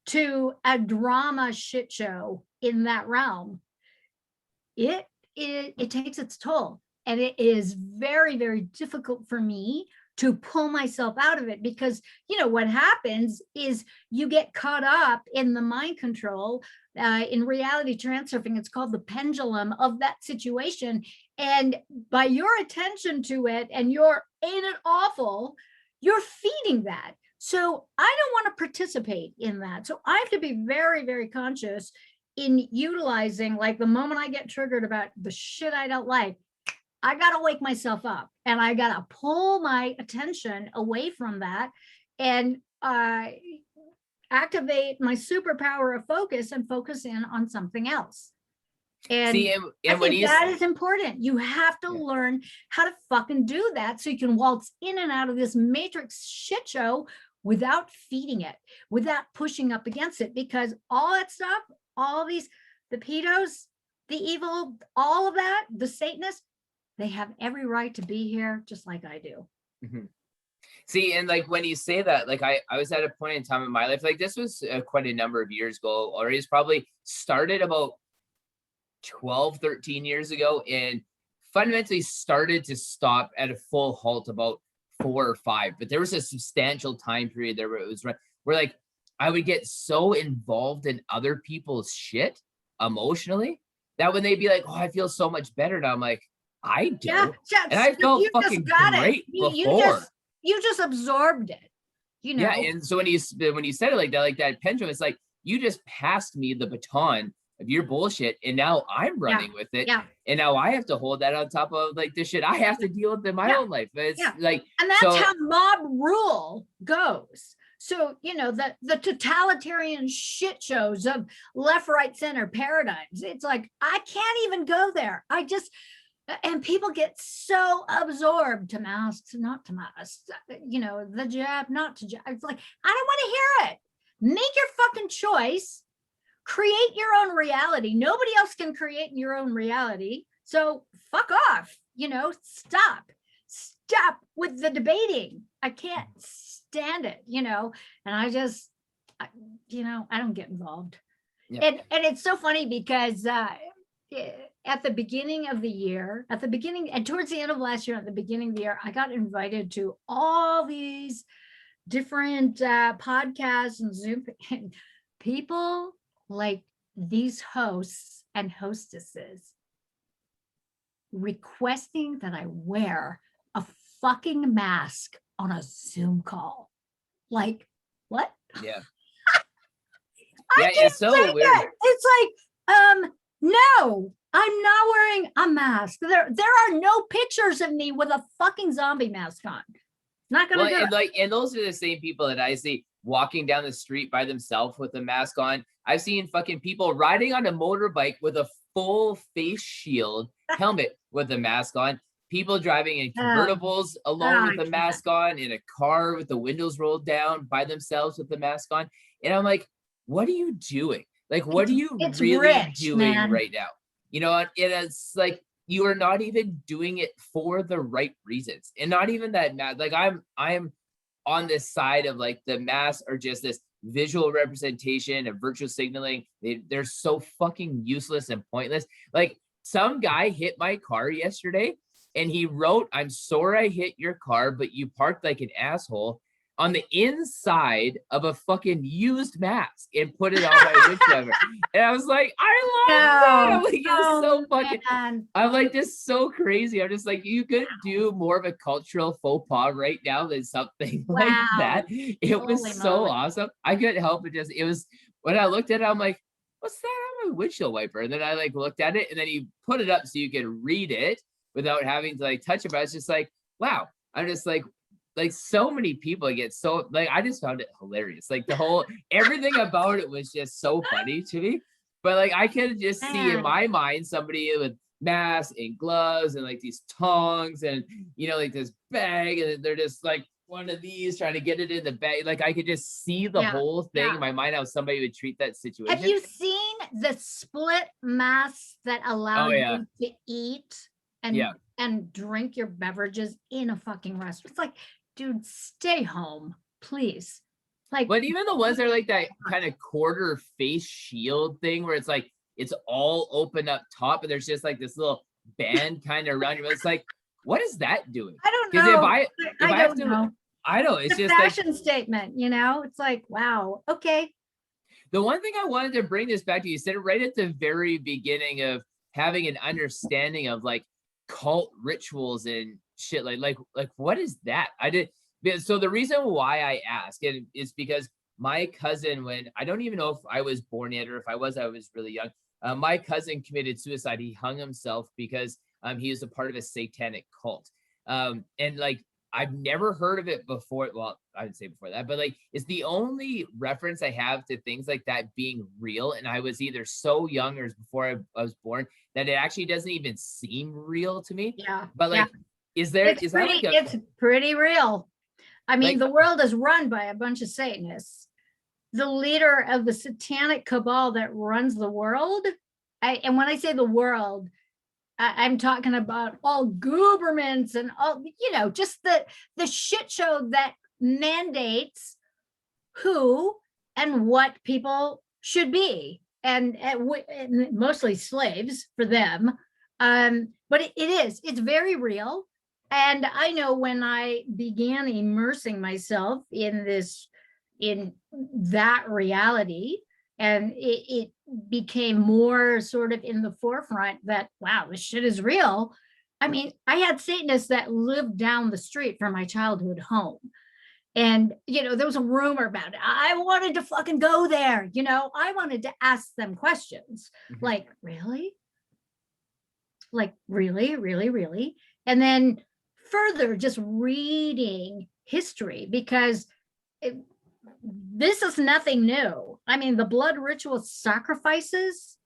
to a drama shit show in that realm, it takes its toll. And it is very, very difficult for me to pull myself out of it, because, you know, what happens is you get caught up in the mind control, in reality transurfing, it's called the pendulum of that situation. And by your attention to it and your ain't it awful, you're feeding that. So I don't want to participate in that. So I have to be very, very conscious in utilizing, like, the moment I get triggered about the shit I don't like, I got to wake myself up and I got to pull my attention away from that and activate my superpower of focus and focus in on something else. And, See, I think that is important. You have to learn how to fucking do that so you can waltz in and out of this matrix shit show without feeding it, without pushing up against it, because all that stuff, all these, the pedos, the evil, all of that, the Satanists, they have every right to be here, just like I do. Mm-hmm. See, and like when you say that, like I was at a point in time in my life, like this was quite a number of years ago, or it's probably started about 12, 13 years ago, and fundamentally started to stop at a full halt about 4 or 5. But there was a substantial time period there where it was where like I would get so involved in other people's shit emotionally that when they'd be like, oh, I feel so much better now, I'm like, I do. Yeah, and I felt fucking great before. You just absorbed it, you know. Yeah, and so when you said it like that pendulum, it's like you just passed me the baton of your bullshit, and now I'm running with it. Yeah. And now I have to hold that on top of like the shit I have to deal with in my own life. It's like, and that's how mob rule goes. So, you know, the totalitarian shit shows of left, right, center paradigms. It's like, I can't even go there. And people get so absorbed to masks, not to masks, you know, the jab, not to jab. It's like, I don't want to hear it. Make your fucking choice. Create your own reality. Nobody else can create your own reality. So fuck off, you know, stop with the debating. I can't stand it, you know, and I don't get involved. Yep. And it's so funny because, at the beginning of the year, and towards the end of last year, at the beginning of the year, I got invited to all these different podcasts and Zoom, and people like these hosts and hostesses requesting that I wear a fucking mask on a Zoom call. Like, what? Yeah. It's so weird. It's like, no, I'm not wearing a mask. There are no pictures of me with a fucking zombie mask on. Not gonna do it. And those are the same people that I see walking down the street by themselves with a mask on. I've seen fucking people riding on a motorbike with a full face shield helmet with a mask on. People driving in convertibles alone with a mask on, in a car with the windows rolled down by themselves with the mask on. And I'm like, what are you doing? Like, what are you really doing right now? You know, and it's like, you are not even doing it for the right reasons. And not even that mad. Like I'm on this side of like the masks are just this visual representation of virtual signaling. They're so fucking useless and pointless. Like some guy hit my car yesterday and he wrote, "I'm sorry I hit your car, but you parked like an asshole," on the inside of a fucking used mask and put it on my windshield. And I was like, I love that. I'm like, it's so fucking, I'm like, this is so crazy. I'm just like, you could do more of a cultural faux pas right now than something like that. It was so awesome. I couldn't help it. It was, when I looked at it, I'm like, what's that on my windshield wiper? And then I like looked at it and then you put it up so you could read it without having to like touch it. But I was just like, wow. I'm just like so many people get so like, I just found it hilarious. Like the whole, everything about it was just so funny to me. But like, I could just see in my mind somebody with masks and gloves and like these tongs and, you know, like this bag, and they're just like one of these trying to get it in the bag. Like I could just see the whole thing in my mind, how somebody would treat that situation. Have you seen the split masks that allow you to eat and drink your beverages in a fucking restaurant? It's like, dude, stay home, please. Like, but even the ones that are like that kind of quarter face shield thing where it's like it's all open up top, and there's just like this little band kind of around you. It's like, what is that doing? I don't Because know. I don't know. I know it's It's a just like fashion statement, you know. It's like, wow, okay. the one thing I wanted to bring this back to, you said it right at the very beginning of having an understanding of like cult rituals and shit. Like what is that? I did. So the reason why I ask it is because my cousin, when I don't even know if I was born yet, or if I was really young. My cousin committed suicide. He hung himself because he was a part of a satanic cult. And like, I've never heard of it before. Well, I would say before that, but like, it's the only reference I have to things like that being real. And I was either so young or before I was born that it actually doesn't even seem real to me. Yeah. But like, it's pretty real. I mean, the world is run by a bunch of Satanists. The leader of the satanic cabal that runs the world, and when I say the world, I'm talking about all governments and all, you know, just the shit show that mandates who and what people should be, and mostly slaves for them. But it's very real. And I know when I began immersing myself in that reality, and it became more sort of in the forefront that, wow, this shit is real. I mean, I had Satanists that lived down the street from my childhood home. And, you know, there was a rumor about it. I wanted to fucking go there. You know, I wanted to ask them questions like, really? Like, really, really, really? And then further just reading history, because this is nothing new. I mean, the blood ritual sacrifices,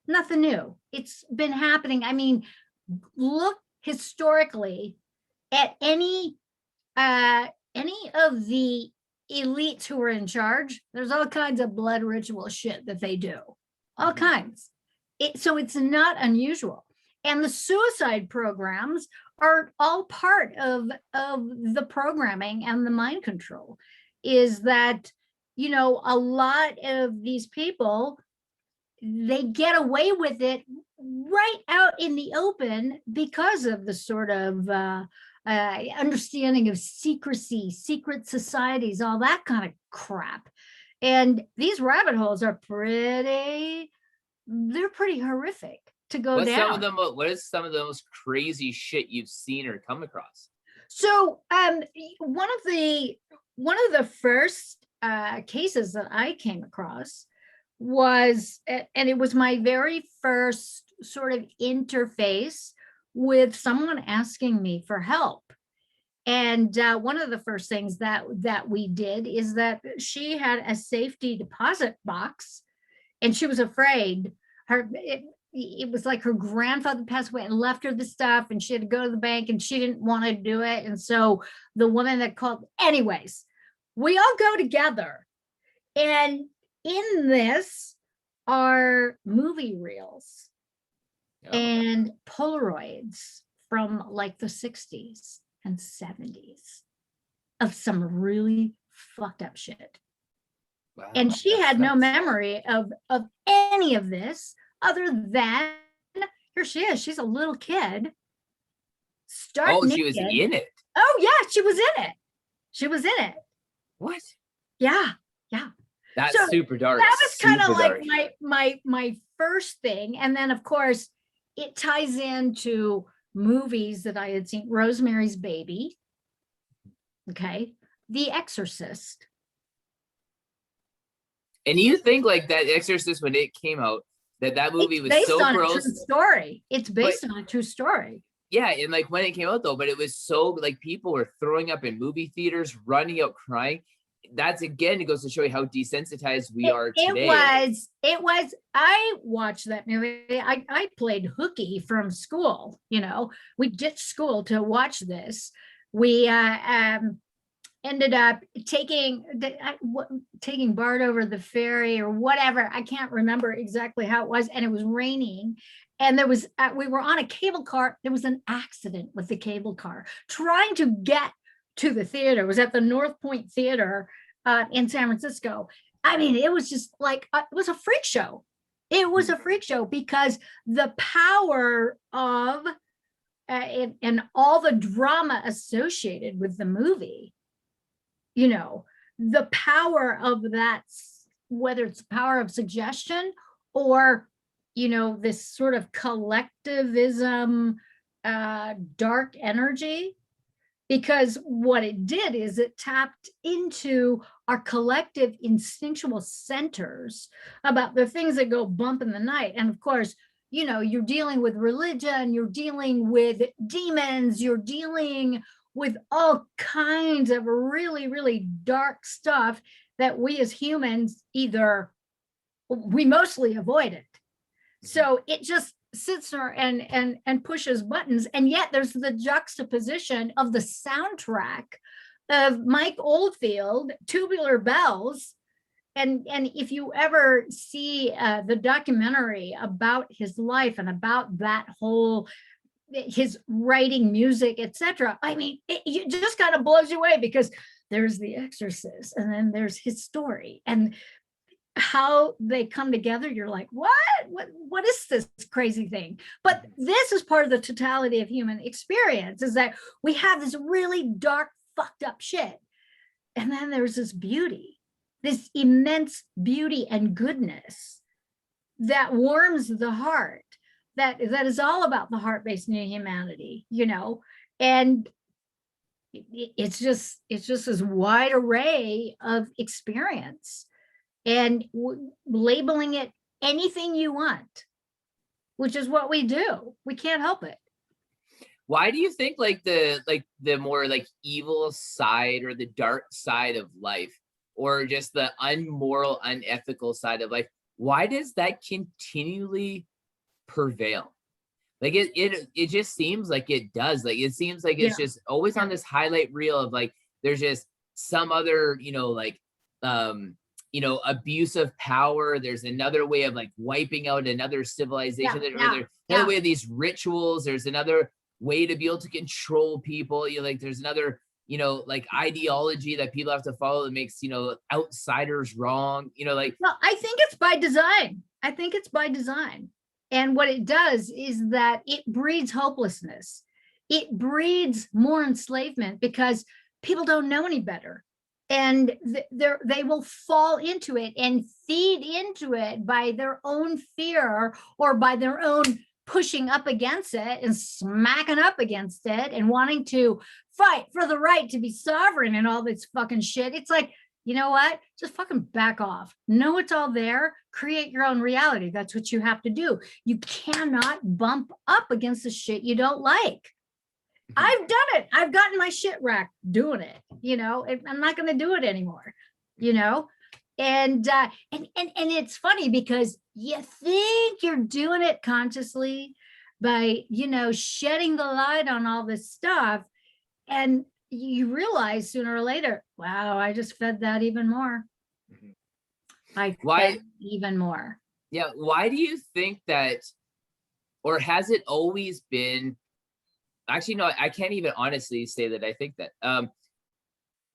nothing new. It's been happening. I mean, look historically at any of the elites who are in charge. There's all kinds of blood ritual shit that they do, all kinds. So it's not unusual. And the suicide programs are all part of the programming and the mind control. Is that, you know, a lot of these people, they get away with it right out in the open because of the sort of understanding of secrecy, secret societies, all that kind of crap. And these rabbit holes are pretty horrific to go down. What is some of the most crazy shit you've seen or come across? So one of the first cases that I came across was, and it was my very first sort of interface with someone asking me for help. And one of the first things that we did is that she had a safety deposit box, and she was afraid it was like her grandfather passed away and left her the stuff, and she had to go to the bank, and she didn't want to do it. And so the woman that called, anyways, we all go together. And in this are movie reels and Polaroids from like the 60s and 70s of some really fucked up shit. Wow, and she had no memory of any of this, other than here she is. She's a little kid. She was in it. Oh yeah, she was in it. She was in it. What? Yeah. That's super dark. That was kind of like my first thing. And then of course it ties into movies that I had seen. Rosemary's Baby. Okay. The Exorcist. And you think like that Exorcist, when it came out, that movie was so gross. It's based on a true story. It's based on a true story. Yeah, and like when it came out though, but it was so like people were throwing up in movie theaters, running out crying. That's again, it goes to show you how desensitized we are today. It was, I watched that movie. I played hooky from school, you know. We ditched school to watch this. We ended up taking Bart over the ferry or whatever. I can't remember exactly how it was. And it was raining. And there was, we were on a cable car. There was an accident with the cable car trying to get to the theater. It was at the North Point Theater in San Francisco. I mean, it was just like, it was a freak show. It was a freak show because the power of and all the drama associated with the movie, you know, the power of that, whether it's the power of suggestion or, you know, this sort of collectivism, dark energy, because what it did is it tapped into our collective instinctual centers about the things that go bump in the night. And of course, you know, you're dealing with religion, you're dealing with demons, you're dealing with all kinds of really, really dark stuff that we as humans we mostly avoid it. So it just sits there and pushes buttons. And yet there's the juxtaposition of the soundtrack of Mike Oldfield, Tubular Bells. And if you ever see the documentary about his life and about that whole, his writing, music, etc., I mean, it just kind of blows you away, because there's the Exorcist and then there's his story and how they come together. You're like, what is this crazy thing? But this is part of the totality of human experience, is that we have this really dark, fucked up shit, and then there's this beauty, this immense beauty and goodness that warms the heart, that is all about the heart-based new humanity, you know. And it's just this wide array of experience, and labeling it anything you want, which is what we do. We can't help it. Why do you think like the more like evil side or the dark side of life, or just the unmoral, unethical side of life, why does that continually prevail? Like it just seems like it does. Like it seems like it's just always on this highlight reel of like there's just some other, you know, like you know, abuse of power. There's another way of like wiping out another civilization. There's another way of these rituals. There's another way to be able to control people. You know, like there's another, you know, like ideology that people have to follow that makes, you know, outsiders wrong. You know, like. Well, I think it's by design. I think it's by design. And what it does is that it breeds hopelessness. It breeds more enslavement, because people don't know any better. And they will fall into it and feed into it by their own fear or by their own pushing up against it and smacking up against it and wanting to fight for the right to be sovereign and all this fucking shit. It's like, you know what? Just fucking back off. Know it's all there. Create your own reality. That's what you have to do. You cannot bump up against the shit you don't like. I've done it. I've gotten my shit wrecked doing it, you know. I'm not going to do it anymore, you know. And it's funny because you think you're doing it consciously by, you know, shedding the light on all this stuff, and you realize sooner or later, wow, I just fed that even more. I fed even more. Yeah. Why do you think that, or has it always been? Actually, no, I can't even honestly say that I think that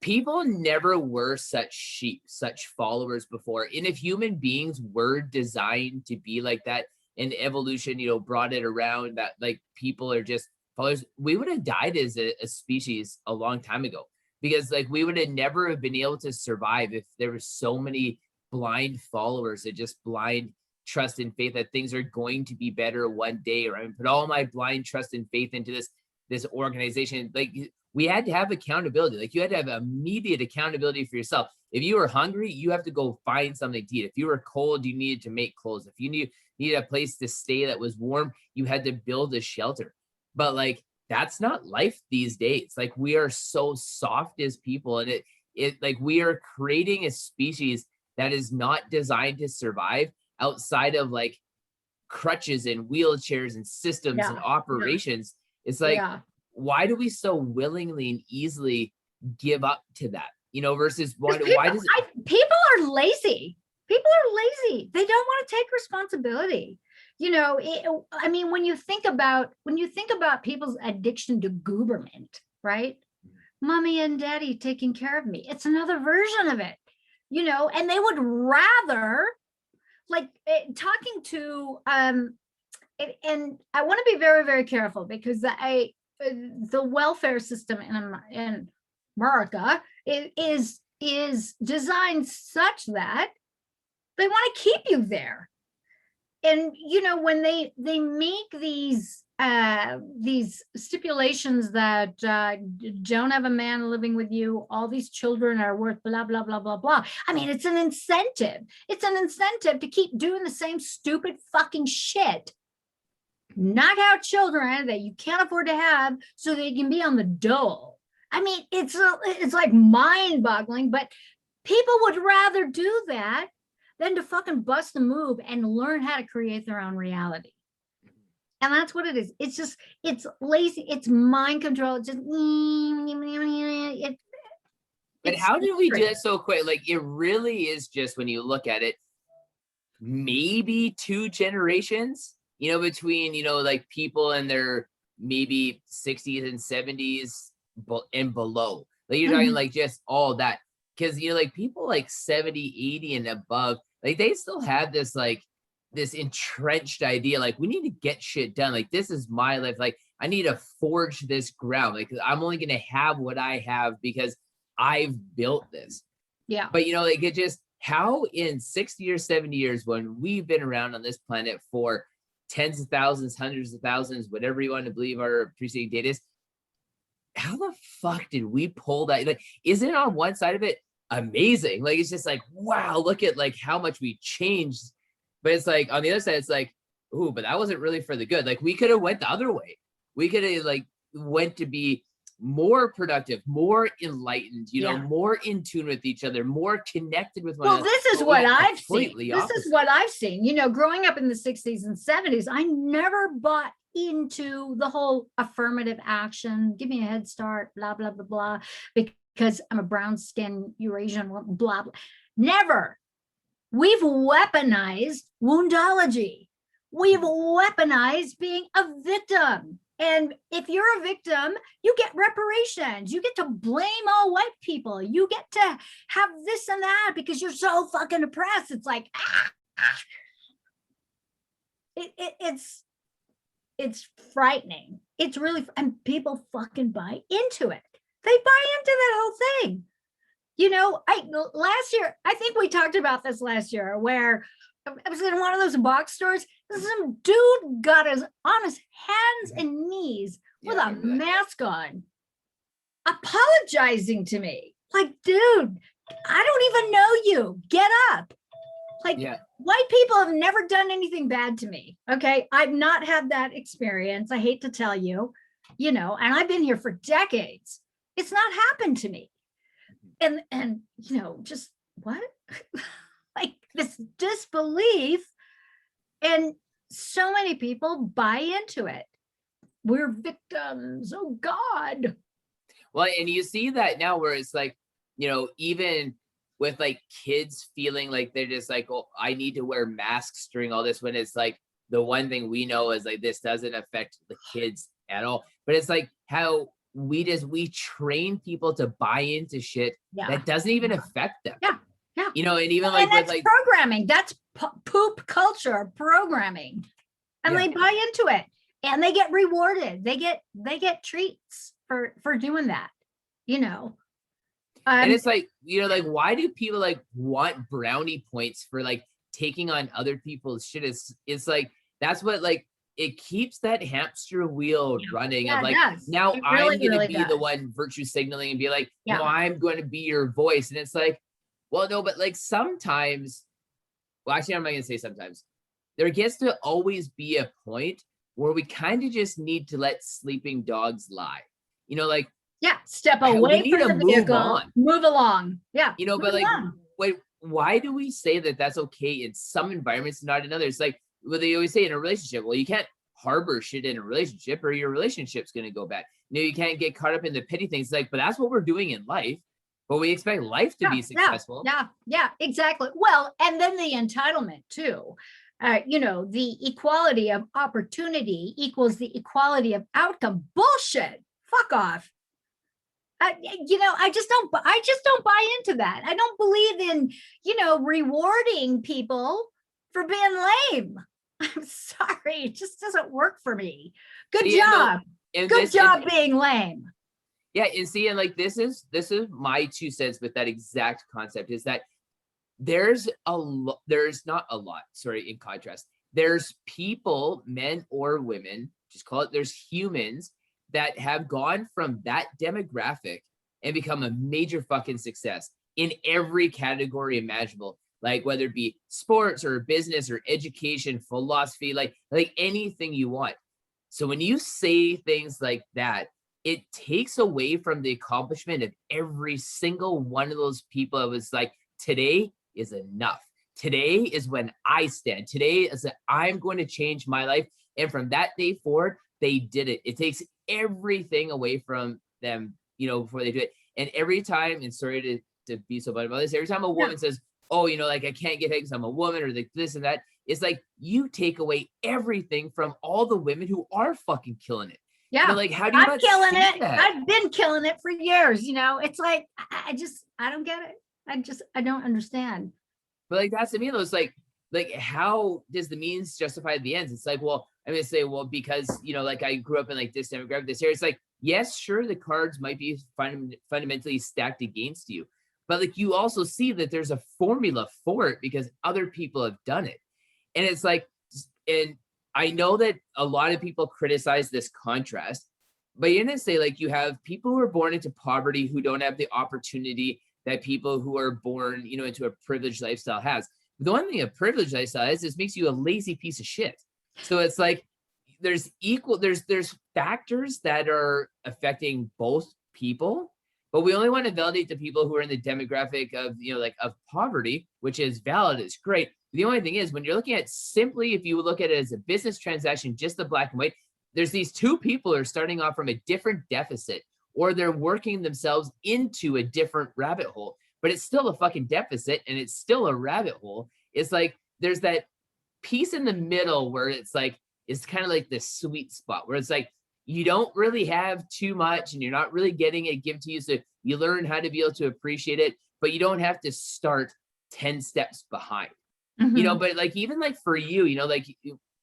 people never were such sheep, such followers before. And if human beings were designed to be like that, and evolution, you know, brought it around that like people are just followers, we would have died as a species a long time ago, because like we would have never have been able to survive if there were so many blind followers that just blind trust and faith that things are going to be better one day, or I put all my blind trust and faith into this organization. Like we had to have accountability. Like you had to have immediate accountability for yourself. If you were hungry, you have to go find something to eat. If you were cold, you needed to make clothes. If you needed a place to stay that was warm, you had to build a shelter. But like that's not life these days. Like we are so soft as people, and it like we are creating a species that is not designed to survive outside of like crutches and wheelchairs and systems and operations. It's like, why do we so willingly and easily give up to that? You know, versus why does it? People are lazy. People are lazy. They don't want to take responsibility. You know, I mean, when you think about people's addiction to gooberment, right? Mommy and daddy taking care of me. It's another version of it, you know, and they would rather like talking to and I want to be very, very careful because the welfare system in America is designed such that they want to keep you there. And you know, when they make these stipulations that don't have a man living with you, all these children are worth blah blah blah blah blah. I mean, it's an incentive. It's an incentive to keep doing the same stupid fucking shit. Knock out children that you can't afford to have so they can be on the dole. I mean, it's like mind-boggling, but people would rather do that than to fucking bust a move and learn how to create their own reality. And that's what it is. It's just, it's lazy. It's mind control. It's just, but how did we do that so quick? Like, it really is just, when you look at it, maybe 2 generations, you know, between, you know, like people in their maybe 60s and 70s and below. Like, you're talking like just all that. Because, you know, like people like 70, 80 and above, like they still have this, like, this entrenched idea, like, we need to get shit done. Like, this is my life. Like, I need to forge this ground. Like, I'm only going to have what I have because I've built this. Yeah. But, you know, like, it just, how in 60 or 70 years, when we've been around on this planet for tens of thousands, hundreds of thousands, whatever you want to believe our preceding date is, how the fuck did we pull that? Like, isn't it on one side of it amazing? Like, it's just like, wow, look at like how much we changed. But it's like, on the other side, it's like, ooh, but that wasn't really for the good. Like, we could have went the other way. We could have like went to be more productive, more enlightened, you know, more in tune with each other, more connected with one another. Well, this is what I've seen. This is what I've sseen. You know, growing up in the 60s and 70s, I never bought into the whole affirmative action, give me a head start, blah, blah, blah, blah, because I'm a brown skin Eurasian, blah, blah. Never. We've weaponized woundology. We've weaponized being a victim. And if you're a victim, you get reparations. You get to blame all white people. You get to have this and that because you're so fucking oppressed. It's like, it's frightening. It's really, and people fucking buy into it. They buy into that whole thing. You know, last year, I think we talked about this last year, where I was in one of those box stores. Some dude got on his hands and knees with a mask on, apologizing to me. Like, dude, I don't even know you. Get up. Like, white people have never done anything bad to me. Okay. I've not had that experience. I hate to tell you, you know, and I've been here for decades. It's not happened to me. And you know, just what? Like this disbelief, and so many people buy into it. We're victims. Oh God. Well, and you see that now where it's like, you know, even with like kids feeling like they're just like, oh, I need to wear masks during all this, when it's like the one thing we know is like this doesn't affect the kids at all. But it's like how we train people to buy into shit that doesn't even affect them. Yeah. You know, and even like that's with like programming, that's poop culture programming. And they buy into it and they get rewarded. They get treats for doing that, you know. And it's like, you know, like, why do people like want brownie points for like taking on other people's shit? It's like, that's what, like, it keeps that hamster wheel running. Yeah, of like, now I'm going to be the one virtue signaling and be like, no, I'm going to be your voice. And it's like, well, no, but like sometimes, well, actually, I'm not going to say sometimes. There gets to always be a point where we kind of just need to let sleeping dogs lie. You know, like, step away from the vehicle, move along. Yeah. You know, but like, wait, why do we say that that's okay in some environments, not in others? Like, what they always say in a relationship, well, you can't harbor shit in a relationship or your relationship's going to go bad. You know, you can't get caught up in the petty things. Like, but that's what we're doing in life. But we expect life to be successful. Yeah, exactly. Well, and then the entitlement too. You know, the equality of opportunity equals the equality of outcome. Bullshit. Fuck off. You know, I just don't buy into that. I don't believe in, you know, rewarding people for being lame. I'm sorry. It just doesn't work for me. Good See, job. and Good this- job and- being lame. Yeah, and see, and like this is my 2 cents with that exact concept, is that there's not a lot, sorry, in contrast. There's people, men or women, just call it, there's humans that have gone from that demographic and become a major fucking success in every category imaginable, like whether it be sports or business or education, philosophy, like anything you want. So when you say things like that, it takes away from the accomplishment of every single one of those people. It was like, today is enough. Today is when I stand. Today is that I'm going to change my life. And from that day forward, they did it. It takes everything away from them, you know, before they do it. And every time, and sorry to be so bad about this, every time a woman says, oh, you know, like I can't get it because I'm a woman, or like this and that, it's like you take away everything from all the women who are fucking killing it. Yeah. You know, like, how do you I'm not killing see it. that? I've been killing it for years. You know, it's like, I don't get it. I don't understand. But like, that's to me, though, it's like how does the means justify the ends? It's like, well, I'm gonna say, well, because, you know, like I grew up in like this demographic, this area. It's like, yes, sure, the cards might be fundamentally stacked against you, but like you also see that there's a formula for it because other people have done it. And it's like, and I know that a lot of people criticize this contrast, but you're gonna say, like, you have people who are born into poverty who don't have the opportunity that people who are born, you know, into a privileged lifestyle has. The one thing a privileged lifestyle is makes you a lazy piece of shit. So it's like there's factors that are affecting both people, but we only want to validate the people who are in the demographic of, you know, like of poverty, which is valid, it's great. The only thing is, when you're looking at simply, if you look at it as a business transaction, just the black and white, there's these two people who are starting off from a different deficit, or they're working themselves into a different rabbit hole, but it's still a fucking deficit and it's still a rabbit hole. It's like there's that piece in the middle where it's like, it's kind of like the sweet spot where it's like you don't really have too much and you're not really getting it given to you. So you learn how to be able to appreciate it, but you don't have to start 10 steps behind. You know, but like, even like for you, you know, like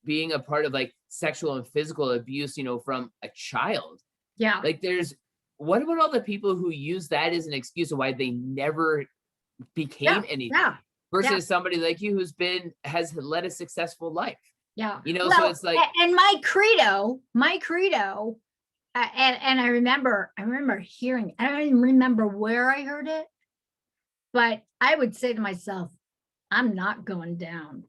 being a part of like sexual and physical abuse, you know, from a child. Yeah. Like what about all the people who use that as an excuse of why they never became anything versus somebody like you has led a successful life? Yeah. You know, well, so it's like, and my credo, and I remember hearing, I don't even remember where I heard it, but I would say to myself, I'm not going down.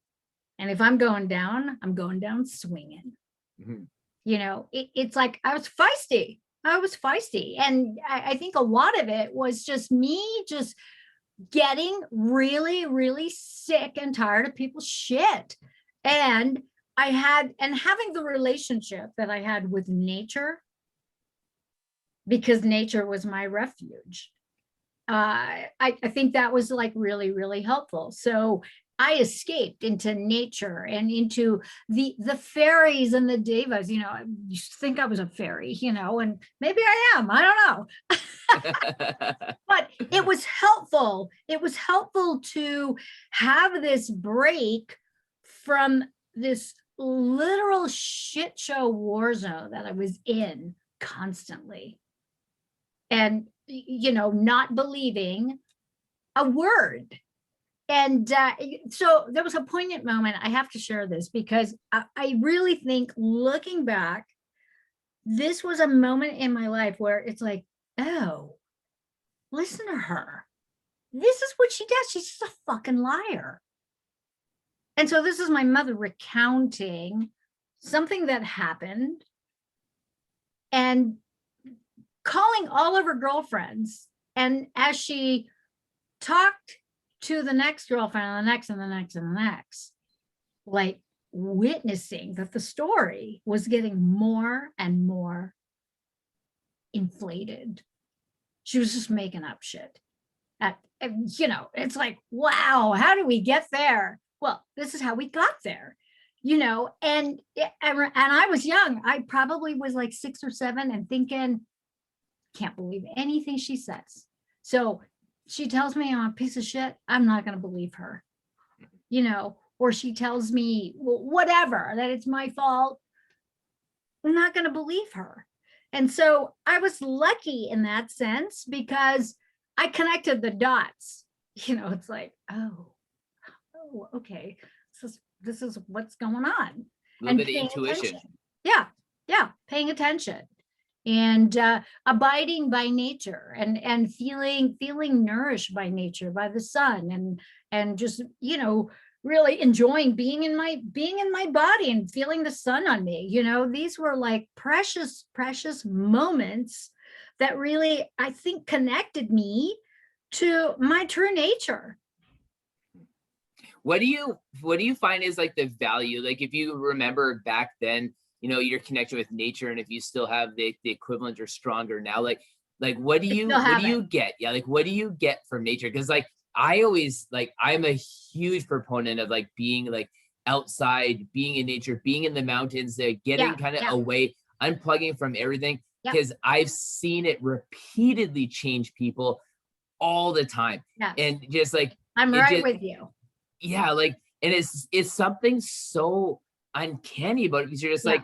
And if I'm going down swinging. You know, it's like I was feisty. And I think a lot of it was just me just getting really, really sick and tired of people's shit. And having the relationship that I had with nature, because nature was my refuge. I think that was like really, really helpful. So I escaped into nature and into the fairies and the devas. You know, I used to think I was a fairy, you know, and maybe I am, I don't know. But it was helpful. It was helpful to have this break from this literal shit show war zone that I was in constantly. And, you know, not believing a word. And so there was a poignant moment. I have to share this because I really think, looking back, this was a moment in my life where it's like, oh, listen to her. This is what she does. She's just a fucking liar. And so this is my mother recounting something that happened and calling all of her girlfriends. And as she talked to the next girlfriend and the next and the next and the next, like witnessing that the story was getting more and more inflated. She was just making up shit. You know, it's like, wow, how do we get there? Well, this is how we got there, you know, and I was young. I probably was like 6 or 7 and thinking, can't believe anything she says. So she tells me I'm a piece of shit, I'm not going to believe her, you know, or she tells me whatever, that it's my fault, I'm not going to believe her. And so I was lucky in that sense because I connected the dots. You know, it's like, oh, okay, this is what's going on. A little bit of intuition. Attention. Yeah, paying attention and abiding by nature and feeling nourished by nature, by the sun, and just, you know, really enjoying being in my body and feeling the sun on me. You know, these were like precious moments that really, I think, connected me to my true nature. What do you find is like the value? Like if you remember back then, you know, your connection with nature, and if you still have the equivalent or stronger now, like what do you get? Yeah, like what do you get from nature? Because like I always, like, I'm a huge proponent of like being like outside, being in nature, being in the mountains, getting kind of away, unplugging from everything, because I've seen it repeatedly change people all the time. And just like, I'm right with you. Yeah, like, and it's something so uncanny about it, because you're just like,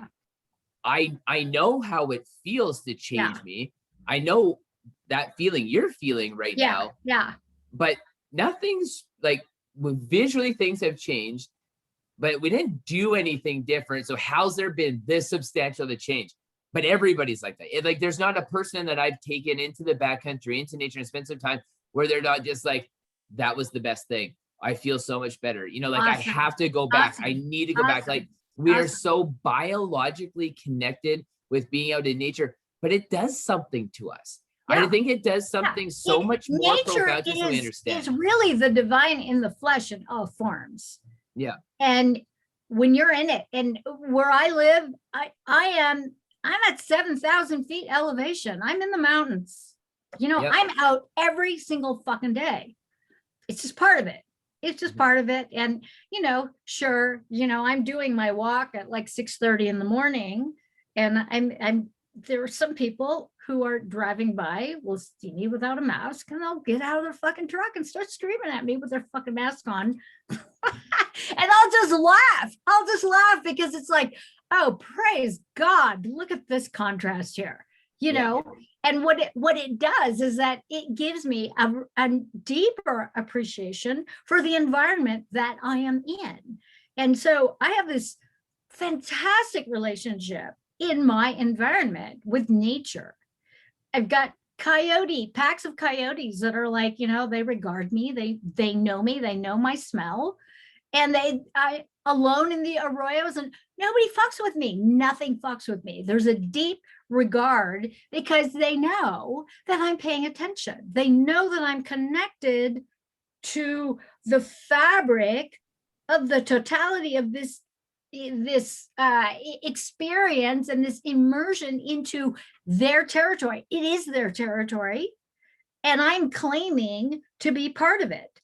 I know how it feels to change me. I know that feeling you're feeling right now. But nothing's like, visually things have changed, but we didn't do anything different. So how's there been this substantial of a change? But everybody's like that. Like there's not a person that I've taken into the backcountry, into nature, and spent some time where they're not just like, that was the best thing. I feel so much better. You know, like I have to go back. I need to go back. Like we are so biologically connected with being out in nature, but it does something to us. I think it does something so much more profound than we understand. It's really the divine in the flesh in all forms. Yeah. And when you're in it, and where I live, I'm at 7,000 feet elevation. I'm in the mountains. You know, I'm out every single fucking day. It's just part of it. It's just part of it. And, you know, sure, you know, I'm doing my walk at like 6:30 in the morning, and there are some people who are driving by, will see me without a mask, and they'll get out of their fucking truck and start screaming at me with their fucking mask on. And I'll just laugh because it's like, oh, praise God, look at this contrast here, you know? And what it does is that it gives me a deeper appreciation for the environment that I am in. And so I have this fantastic relationship in my environment with nature. I've got packs of coyotes that are like, you know, they regard me, they know me, they know my smell. And I alone in the arroyos, and nobody fucks with me. Nothing fucks with me. There's a deep regard because they know that I'm paying attention. They know that I'm connected to the fabric of the totality of this experience and this immersion into their territory. It is their territory, and I'm claiming to be part of it.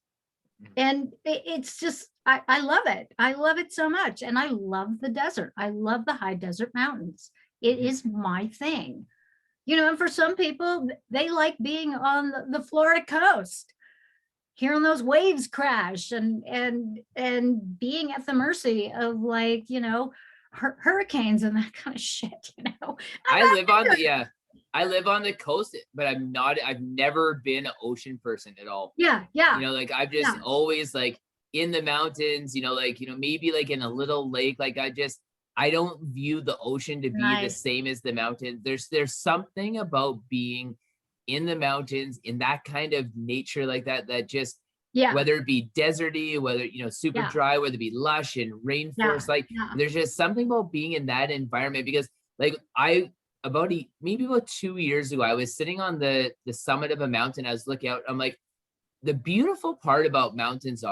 And it's just, I love it. I love it so much. And I love the desert. I love the high desert mountains. It is my thing. You know, and for some people, they like being on the Florida coast, hearing those waves crash and being at the mercy of, like, you know, hurricanes and that kind of shit, you know. I live on the coast, but I've never been an ocean person at all. Yeah. You know, like I've just always like in the mountains, you know, like, you know, maybe like in a little lake. Like I don't view the ocean to be the same as the mountains. There's something about being in the mountains, in that kind of nature like that just, whether it be deserty, whether, you know, super dry, whether it be lush and rainforest, there's just something about being in that environment. Because like maybe about 2 years ago, I was sitting on the summit of a mountain. I was looking out. I'm like, the beautiful part about mountains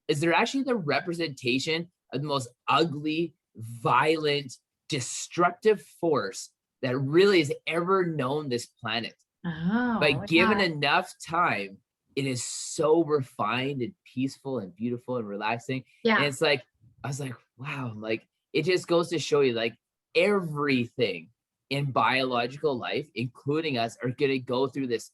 is they're actually the representation of the most ugly, violent, destructive force that really has ever known this planet. But given enough time, it is so refined and peaceful and beautiful and relaxing. And it's like, I was like, wow, like it just goes to show you, like, everything in biological life, including us, are going to go through this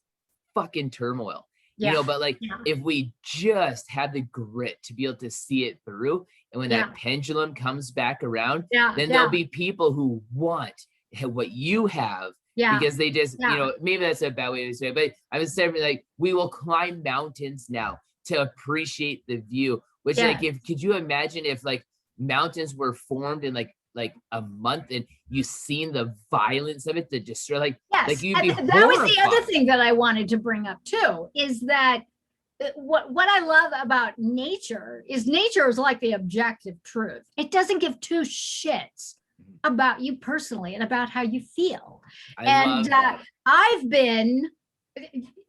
fucking turmoil. you know, but like if we just had the grit to be able to see it through, and when that pendulum comes back around, then there'll be people who want what you have, because they just, you know, maybe that's a bad way to say it, but I was saying, like, we will climb mountains now to appreciate the view, which like, if, could you imagine if like mountains were formed in like a month, and you seen the violence of it, to destroy, like you'd be that was the other thing that I wanted to bring up too, is that what I love about nature is like the objective truth. It doesn't give two shits about you personally and about how you feel. I've been,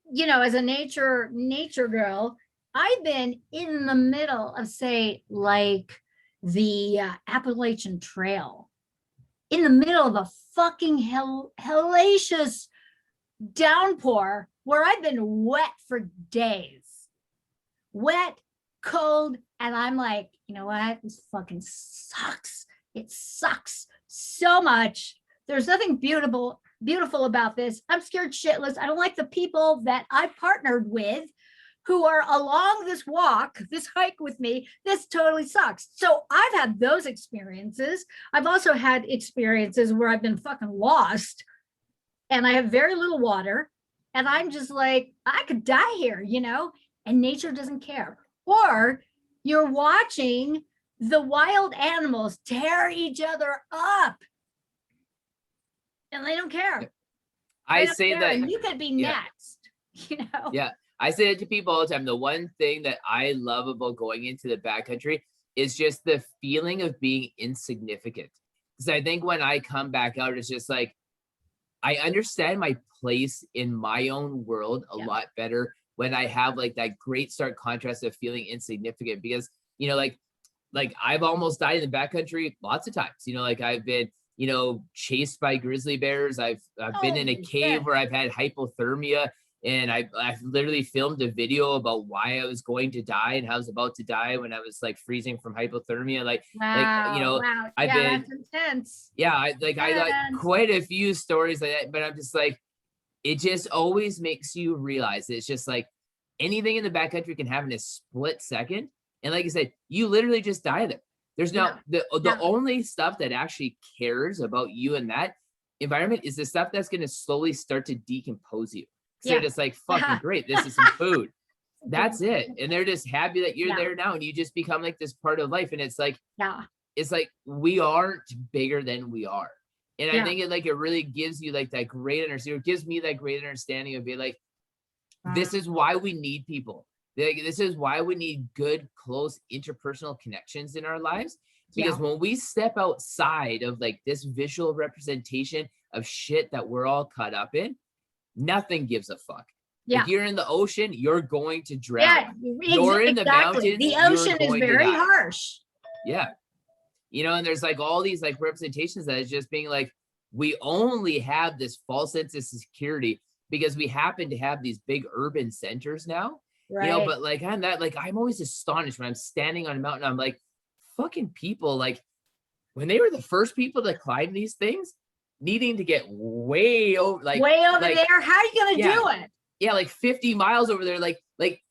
you know, as a nature girl, I've been in the middle of, say, like the Appalachian Trail, in the middle of a fucking hellacious downpour, where I've been wet for days, wet, cold, and I'm like, you know what, this fucking sucks. It sucks so much. There's nothing beautiful about this. I'm scared shitless. I don't like the people that I partnered with who are along this walk, this hike with me. This totally sucks. So I've had those experiences. I've also had experiences where I've been fucking lost and I have very little water, and I'm just like, I could die here, you know, and nature doesn't care. Or you're watching the wild animals tear each other up and they don't care. I say that, and you could be next, you know? Yeah. I say that to people all the time. The one thing that I love about going into the backcountry is just the feeling of being insignificant. Because I think when I come back out, it's just like, I understand my place in my own world a lot better when I have like that great stark contrast of feeling insignificant. Because, you know, like I've almost died in the backcountry lots of times. You know, like I've been, you know, chased by grizzly bears. I've been in a cave where I've had hypothermia. And I've literally filmed a video about why I was going to die and how I was about to die when I was like freezing from hypothermia. Like, you know, I've been, that's intense. Yeah, I got quite a few stories like that, but I'm just like, it just always makes you realize it's just like anything in the backcountry can happen in a split second. And like I said, you literally just die there. There's the only stuff that actually cares about you in that environment is the stuff that's going to slowly start to decompose you. So they're just like, fucking great, this is some food. That's it. And they're just happy that you're there now, and you just become like this part of life. And it's like, it's like we aren't bigger than we are. And I think it really gives you like that great understanding. It gives me that great understanding of being like, this is why we need people. Like, this is why we need good, close interpersonal connections in our lives. Because when we step outside of like this visual representation of shit that we're all caught up in, nothing gives a fuck. If you're in the ocean, you're going to drown. You're in the mountains. The ocean is very harsh. Yeah. You know, and there's like all these like representations that is just being like, we only have this false sense of security because we happen to have these big urban centers now. You know, but like on that, like I'm always astonished when I'm standing on a mountain. I'm like, fucking people, like when they were the first people to climb these things, needing to get way over there. How are you gonna do it? Yeah, like 50 miles over there, like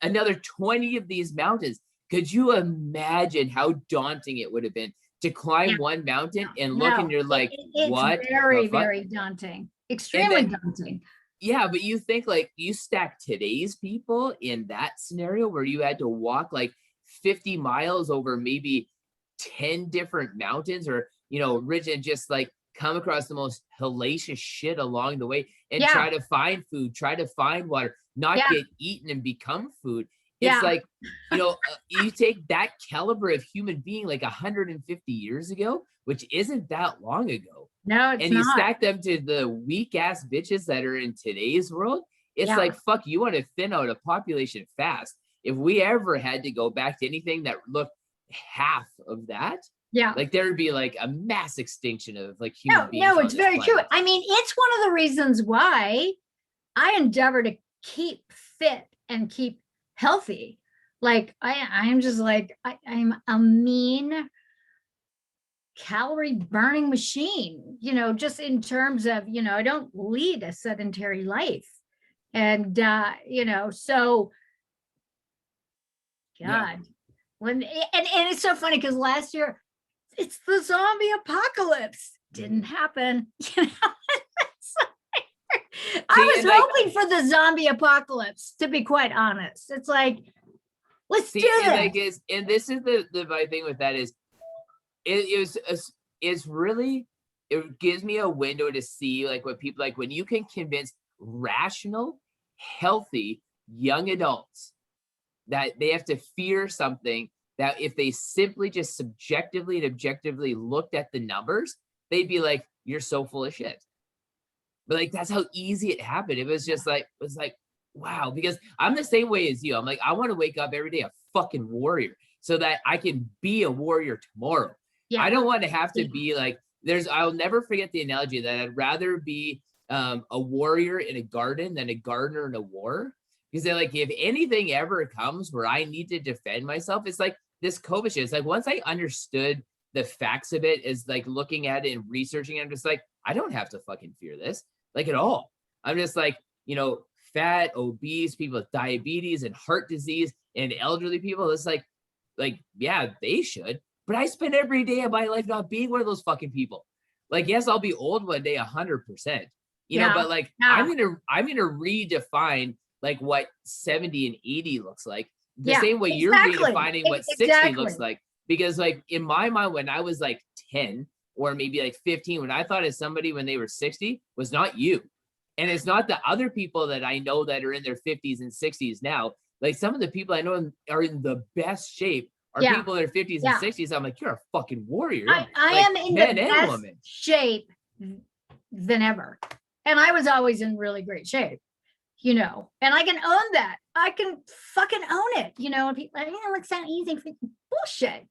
another 20 of these mountains. Could you imagine how daunting it would have been to climb one mountain and look and you're like, what? It's very, very daunting. Extremely daunting. Yeah, but you think like you stack today's people in that scenario where you had to walk like 50 miles over maybe 10 different mountains, or, you know, ridge, and just like come across the most hellacious shit along the way and try to find food, try to find water, not get eaten and become food. It's like, you know, you take that caliber of human being like 150 years ago, which isn't that long ago. No, it's and you stack them to the weak ass bitches that are in today's world. It's like, fuck, you want to thin out a population fast. If we ever had to go back to anything that looked half of that, like there would be like a mass extinction of like human beings. No, it's very true. I mean, it's one of the reasons why I endeavor to keep fit and keep healthy. Like I'm just like, I'm a mean calorie burning machine, you know, just in terms of, you know, I don't lead a sedentary life. And, you know, so God. When and it's so funny because last year it's the zombie apocalypse. Didn't happen. You know? I was hoping for the zombie apocalypse, to be quite honest. It's like, let's do this. And this is the my thing with that is it's really, it gives me a window to see like what people like when you can convince rational, healthy young adults that they have to fear something, that if they simply just subjectively and objectively looked at the numbers, they'd be like, you're so full of shit. But like, that's how easy it happened. It was just like, wow, because I'm the same way as you. I'm like, I want to wake up every day a fucking warrior so that I can be a warrior tomorrow. Yeah. I don't want to have to be like, I'll never forget the analogy that I'd rather be a warrior in a garden than a gardener in a war. Because they're like, if anything ever comes where I need to defend myself, it's like this COVID shit. It's like, once I understood the facts of it, is like looking at it and researching it, I'm just like, I don't have to fucking fear this, like at all. I'm just like, you know, fat, obese people with diabetes and heart disease and elderly people. It's like, yeah, they should. But I spend every day of my life not being one of those fucking people. Like, yes, I'll be old one day, 100%. You know, but like, I'm gonna redefine like what 70 and 80 looks like. The same way you're redefining what 60 looks like. Because like in my mind, when I was like 10 or maybe like 15, when I thought of somebody when they were 60 was not you. And it's not the other people that I know that are in their 50s and 60s now. Like some of the people I know are in the best shape are people in their 50s and 60s. I'm like, you're a fucking warrior. I am in the best shape than ever. And I was always in really great shape, you know, and I can own that. I can fucking own it, you know, and people like, it looks so easy. Bullshit.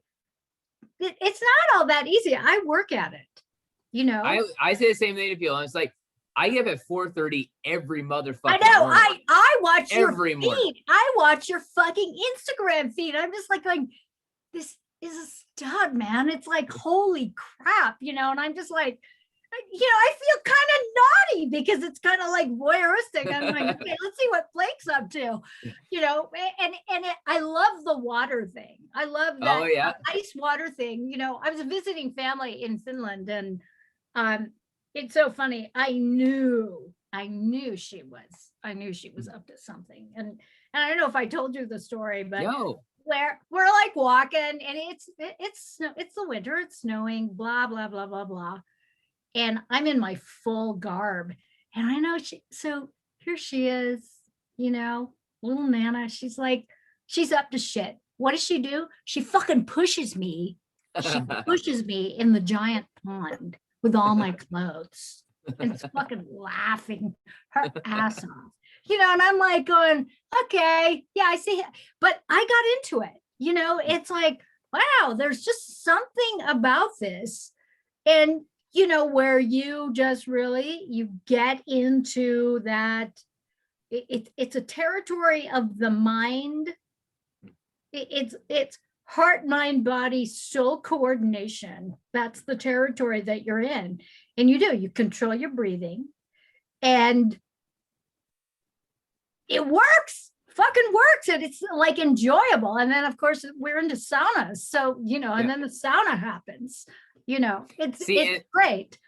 It's not all that easy. I work at it, you know. I say the same thing to people. It's like, I get up at 4:30 every motherfucker. I know. Morning. I watch every your feed. Morning. I watch your fucking Instagram feed. I'm just like going, this is a stud, man. It's like, holy crap, you know. And I'm just like, you know, I feel kind of naughty because it's kind of like voyeuristic. I'm like, okay, let's see what Blake's up to, you know. I love the water thing. I love that ice water thing. You know, I was visiting family in Finland, and it's so funny. I knew she was up to something. And I don't know if I told you the story, but where we're like walking, and it's the winter, it's snowing, blah blah blah blah blah. And I'm in my full garb, and I know so here she is, you know, little Nana. She's like, she's up to shit. What does she do? She fucking pushes me. She pushes me in the giant pond with all my clothes, and it's fucking laughing her ass off, you know. And I'm like going, okay, yeah, I see it. But I got into it, you know. It's like, wow, there's just something about this. And you know, where you just really, you get into that, it's a territory of the mind. It's heart, mind, body, soul coordination. That's the territory that you're in. And you control your breathing, and it works, fucking works. And it's like enjoyable. And then of course we're into saunas. So, you know, and then the sauna happens. You know, it's great.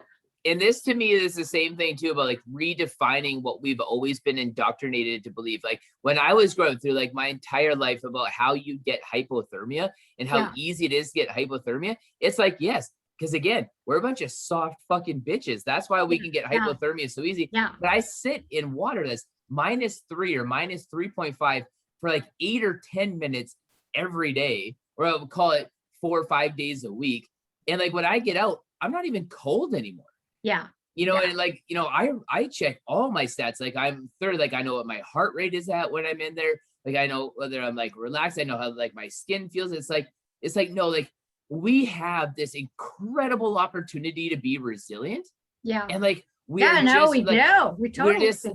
And this to me is the same thing too, about like redefining what we've always been indoctrinated to believe. Like when I was growing through like my entire life about how you get hypothermia and how easy it is to get hypothermia. It's like, yes, because again, we're a bunch of soft fucking bitches. That's why we can get hypothermia so easy. Yeah. But I sit in water that's -3 or -3.5 for like 8 or 10 minutes every day, or I would call it 4 or 5 days a week. And like when I get out, I'm not even cold anymore. Yeah. You know, and like, you know, I check all my stats. Like I'm third, like I know what my heart rate is at when I'm in there. Like I know whether I'm like relaxed. I know how like my skin feels. It's like, no, like we have this incredible opportunity to be resilient. Yeah. And like, we totally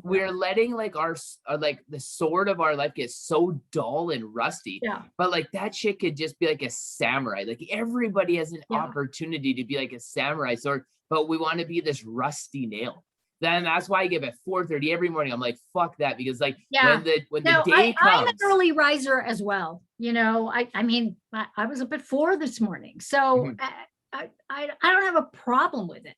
we're letting like our like the sword of our life get so dull and rusty. Yeah. But like that shit could just be like a samurai. Like everybody has an opportunity to be like a samurai sword, but we want to be this rusty nail. Then that's why I get up at 4:30 every morning. I'm like, fuck that, because like when the day comes, I'm an early riser as well. You know, I mean, I was up at 4 this morning, so I don't have a problem with it,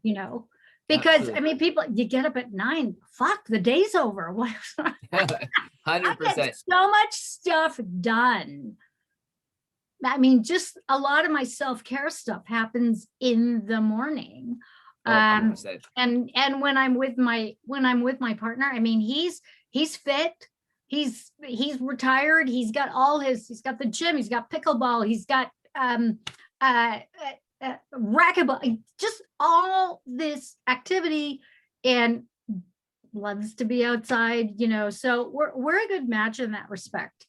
you know, because Absolutely. I mean, people, you get up at 9, fuck, the day's over. What? 100%. I get so much stuff done. I mean, just a lot of my self-care stuff happens in the morning. Oh, 100%. And when I'm with my partner, I mean, he's fit, he's retired, he's got the gym, he's got pickleball, he's got racquetball, just all this activity, and loves to be outside, you know, so we're a good match in that respect.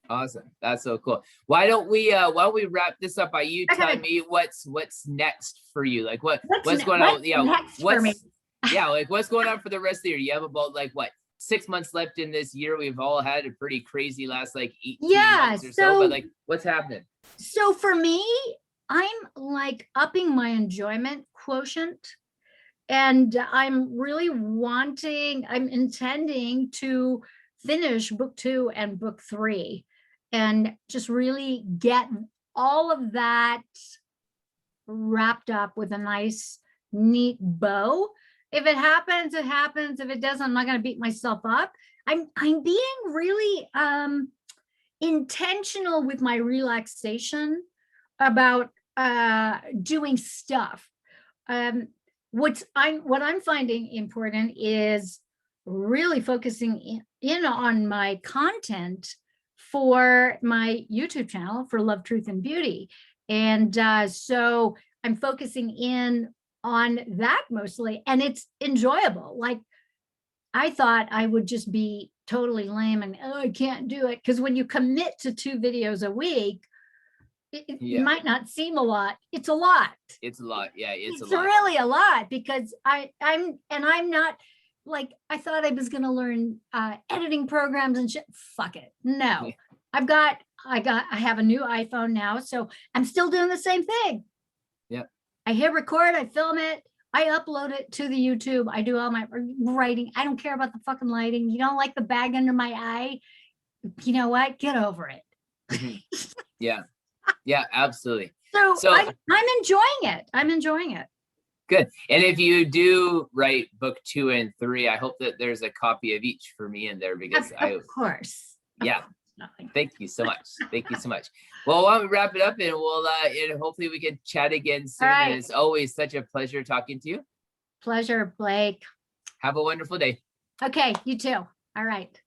Awesome. That's so cool. Why don't we wrap this up by you telling me what's next for you? Like what's going on? Yeah. Like what's going on for the rest of the year? You have about like what, 6 months left in this year. We've all had a pretty crazy last like 18 months or so, but like what's happening? So for me, I'm like upping my enjoyment quotient, and I'm intending to finish book 2 and book 3 and just really get all of that wrapped up with a nice, neat bow. If it happens, it happens. If it doesn't, I'm not going to beat myself up. I'm being really intentional with my relaxation about doing stuff. What I'm finding important is really focusing in on my content for my YouTube channel for Love, Truth, and Beauty. And so I'm focusing in on that mostly, and it's enjoyable. Like, I thought I would just be totally lame and, oh, I can't do it. Because when you commit to 2 videos a week, it might not seem a lot. It's a lot. It's a lot. Yeah, it's a lot. It's really a lot, because I'm not, like, I thought I was going to learn editing programs and shit. Fuck it. No, I have a new iPhone now, so I'm still doing the same thing. Yep. I hit record, I film it, I upload it to the YouTube. I do all my writing. I don't care about the fucking lighting. You don't like the bag under my eye? You know what? Get over it. Yeah. Yeah, absolutely. So I'm enjoying it. I'm enjoying it. Good. And if you do write book 2 and 3, I hope that there's a copy of each for me in there, because of course. Yeah. Thank you so much. Thank you so much. Well, why don't we wrap it up, and we'll and hopefully we can chat again soon. Right. And it's always such a pleasure talking to you. Pleasure, Blake. Have a wonderful day. Okay, you too. All right.